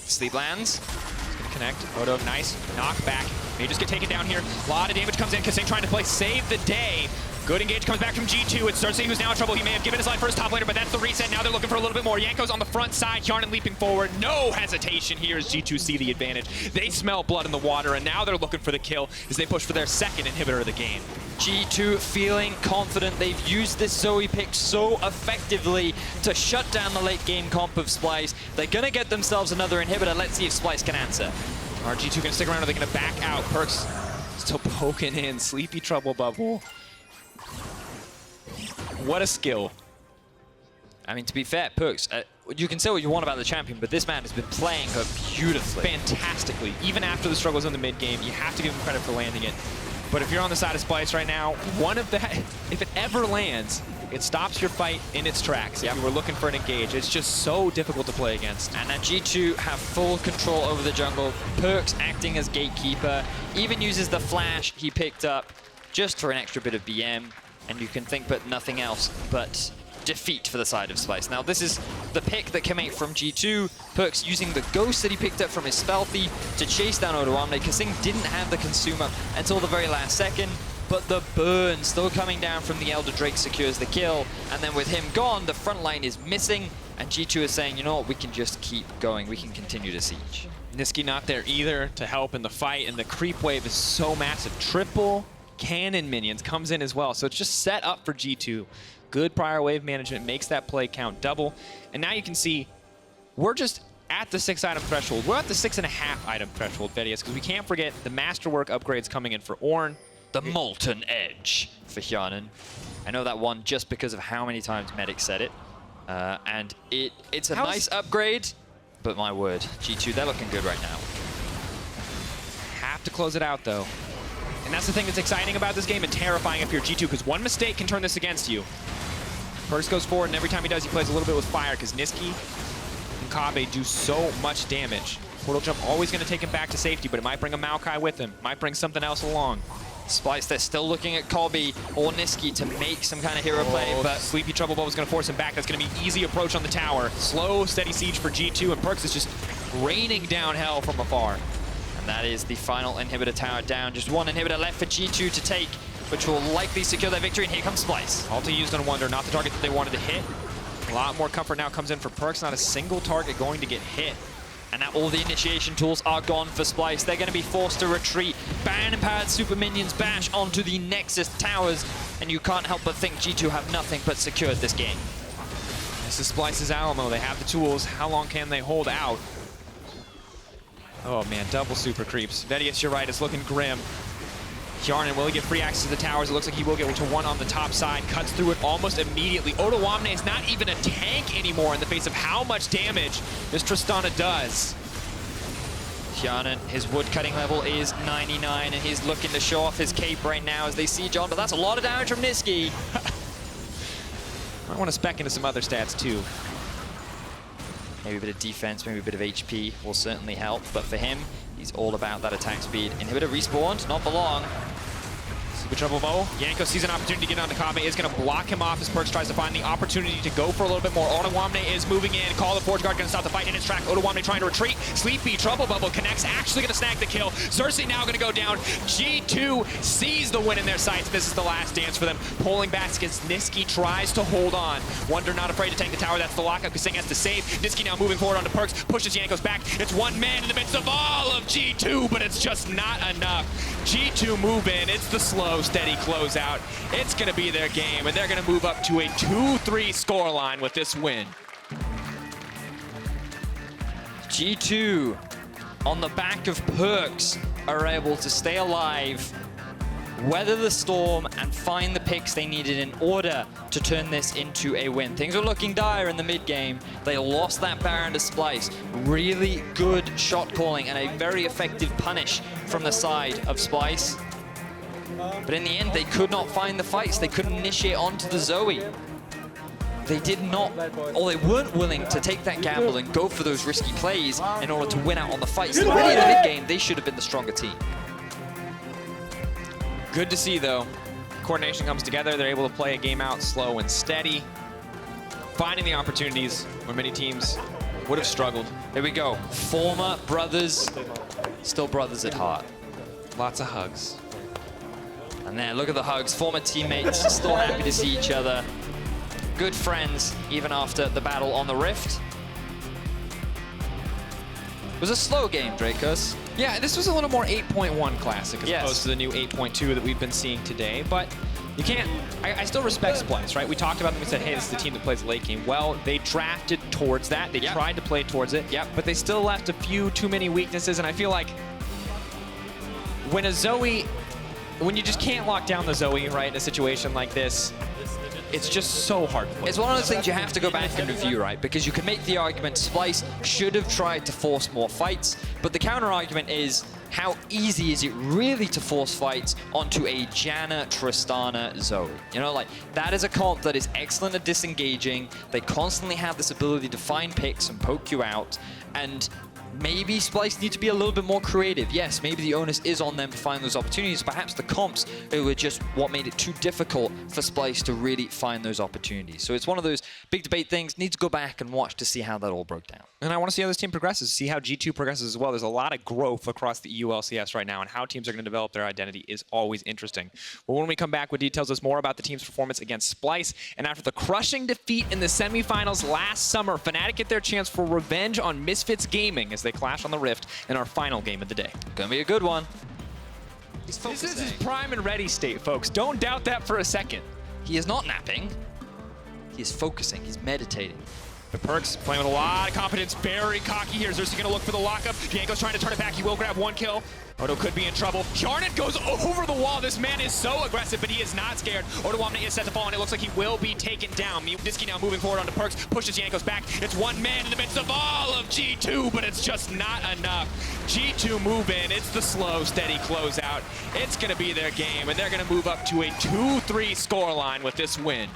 Sleep lands. He's gonna connect. Odo, nice. Knock back. May just get taken down here. A lot of damage comes in. kaSing trying to play save the day. Good engage comes back from G2. It's Xerxe who's now in trouble. He may have given his life for his top laner, but that's the reset. Now they're looking for a little bit more. Jankos on the front side. Hjärnan leaping forward. No hesitation here as G2 see the advantage. They smell blood in the water, and now they're looking for the kill as they push for their second inhibitor of the game. G2 feeling confident. They've used this Zoe pick so effectively to shut down the late game comp of Splyce. They're going to get themselves another inhibitor. Let's see if Splyce can answer. Are G2 going to stick around, or are they going to back out? PerkZ still poking in. Sleepy Trouble Bubble. What a skill. I mean, to be fair, PerkZ, you can say what you want about the champion, but this man has been playing her beautifully. Fantastically. Even after the struggles in the mid game, you have to give him credit for landing it. But if you're on the side of Splyce right now, one of that, if it ever lands, it stops your fight in its tracks. If you were looking for an engage, it's just so difficult to play against. And now G2 have full control over the jungle. PerkZ acting as gatekeeper, even uses the flash he picked up just for an extra bit of BM. And you can think but nothing else but defeat for the side of Splyce. Now this is the pick that came out from G2. PerkZ using the ghost that he picked up from his Spelthy to chase down Odoamne. kaSing didn't have the consumer until the very last second, but the burn still coming down from the Elder Drake secures the kill. And then with him gone, the front line is missing, and G2 is saying, you know what, we can just keep going. We can continue to siege. Nisqy not there either to help in the fight, and the creep wave is so massive. Triple cannon minions comes in as well, so it's just set up for G2. Good prior wave management makes that play count double, and now you can see we're just at the 6 item threshold. We're at the 6.5 item threshold, Vedius, because we can't forget the masterwork upgrades coming in for Ornn. The Molten Edge for Hjärnan. I know that one just because of how many times Medic said it, and it's a nice upgrade, but my word, G2, they're looking good right now. Have to close it out though. And that's the thing that's exciting about this game and terrifying if you're G2, because one mistake can turn this against you. PerkZ goes forward, and every time he does, he plays a little bit with fire, because Nisqy and Kobbe do so much damage. Portal Jump always going to take him back to safety, but it might bring a Maokai with him. Might bring something else along. Splyce, they're still looking at Kobbe or Nisqy to make some kind of hero play, but Sleepy Trouble Bubble is going to force him back. That's going to be easy approach on the tower. Slow, steady siege for G2, and PerkZ is just raining down hell from afar. And that is the final inhibitor tower down. Just one inhibitor left for G2 to take, which will likely secure their victory. And here comes Splyce. Ulti used on Wunder, not the target that they wanted to hit. A lot more comfort now comes in for PerkZ. Not a single target going to get hit. And now all the initiation tools are gone for Splyce. They're going to be forced to retreat. Ban-empowered super minions bash onto the Nexus towers. And you can't help but think G2 have nothing but secured this game. This is Splyce's Alamo. They have the tools. How long can they hold out? Oh man, double super creeps. Vedius, you're right, it's looking grim. Hjärnan, will he get free access to the towers? It looks like he will get to one on the top side. Cuts through it almost immediately. Odoamne is not even a tank anymore in the face of how much damage this Tristana does. Hjärnan, his wood cutting level is 99, and he's looking to show off his cape right now as they siege on, but that's a lot of damage from Nisqy. I want to spec into some other stats too. Maybe a bit of defense, maybe a bit of HP will certainly help, but for him, he's all about that attack speed. Inhibitor respawned, not for long. With trouble Mo, Jankos sees an opportunity to get on the Kobbe, is going to block him off as PerkZ tries to find the opportunity to go for a little bit more. Odoamne is moving in, Call the Forge Guard going to stop the fight in its track. Odoamne trying to retreat, Sleepy, Trouble Bubble connects, actually going to snag the kill. Xerxe now going to go down. G2 sees the win in their sights. This is the last dance for them. Pulling back against Nisqy, tries to hold on. Wunder not afraid to tank the tower, that's the lockup. kaSing has to save. Nisqy now moving forward onto PerkZ, pushes Jankos back. It's one man in the midst of all of G2, but it's just not enough. G2 move in, it's the slow, steady closeout. It's going to be their game, and they're going to move up to a 2-3 scoreline with this win. G2, on the back of PerkZ, are able to stay alive, weather the storm, and find the picks they needed in order to turn this into a win. Things were looking dire in the mid game. They lost that Baron to Splyce. Really good shot calling and a very effective punish from the side of Splyce. But in the end, they could not find the fights. They couldn't initiate onto the Zoe. They did not, or they weren't willing to take that gamble and go for those risky plays in order to win out on the fights. Already in the mid game, they should have been the stronger team. Good to see, though. Coordination comes together. They're able to play a game out slow and steady, finding the opportunities where many teams would have struggled. Here we go. Former brothers, still brothers at heart. Lots of hugs. And there, look at the hugs. Former teammates, still happy to see each other. Good friends, even after the battle on the Rift. It was a slow game, Drakos. Yeah, this was a little more 8.1 classic as opposed to the new 8.2 that we've been seeing today. But you can't, I still respect Splyce, right? We talked about them, we said, hey, this is the team that plays the late game. Well, they drafted towards that. They tried to play towards it, but they still left a few too many weaknesses. And I feel like when a Zoe, when you just can't lock down the Zoe, right, in a situation like this, it's just so hard to play. It's one of those things you have to go back and review, right? Because you can make the argument Splyce should have tried to force more fights, but the counter argument is how easy is it really to force fights onto a Janna, Tristana, Zoe? You know, like, that is a comp that is excellent at disengaging. They constantly have this ability to find picks and poke you out, and maybe Splyce need to be a little bit more creative. Yes, maybe the onus is on them to find those opportunities. Perhaps the comps were just what made it too difficult for Splyce to really find those opportunities. So it's one of those big debate things. Need to go back and watch to see how that all broke down. And I want to see how this team progresses, see how G2 progresses as well. There's a lot of growth across the EU LCS right now, and how teams are going to develop their identity is always interesting. Well, when we come back, Wadid tells us more about the team's performance against Splyce, and after the crushing defeat in the semifinals last summer, Fnatic get their chance for revenge on Misfits Gaming as they clash on the Rift in our final game of the day. Gonna be a good one. This is his prime and ready state, folks. Don't doubt that for a second. He is not napping. He is focusing. He's meditating. The PerkZ playing with a lot of confidence, very cocky here. Xerxe gonna look for the lockup. Jankos trying to turn it back. He will grab one kill. Odo could be in trouble. Hjärnan goes over the wall. This man is so aggressive, but he is not scared. Odoamne is set to fall, and it looks like he will be taken down. Nisqy now moving forward onto PerkZ, pushes Jankos back. It's one man in the midst of all of G2, but it's just not enough. G2 move in. It's the slow, steady closeout. It's gonna be their game, and they're gonna move up to a 2-3 scoreline with this win.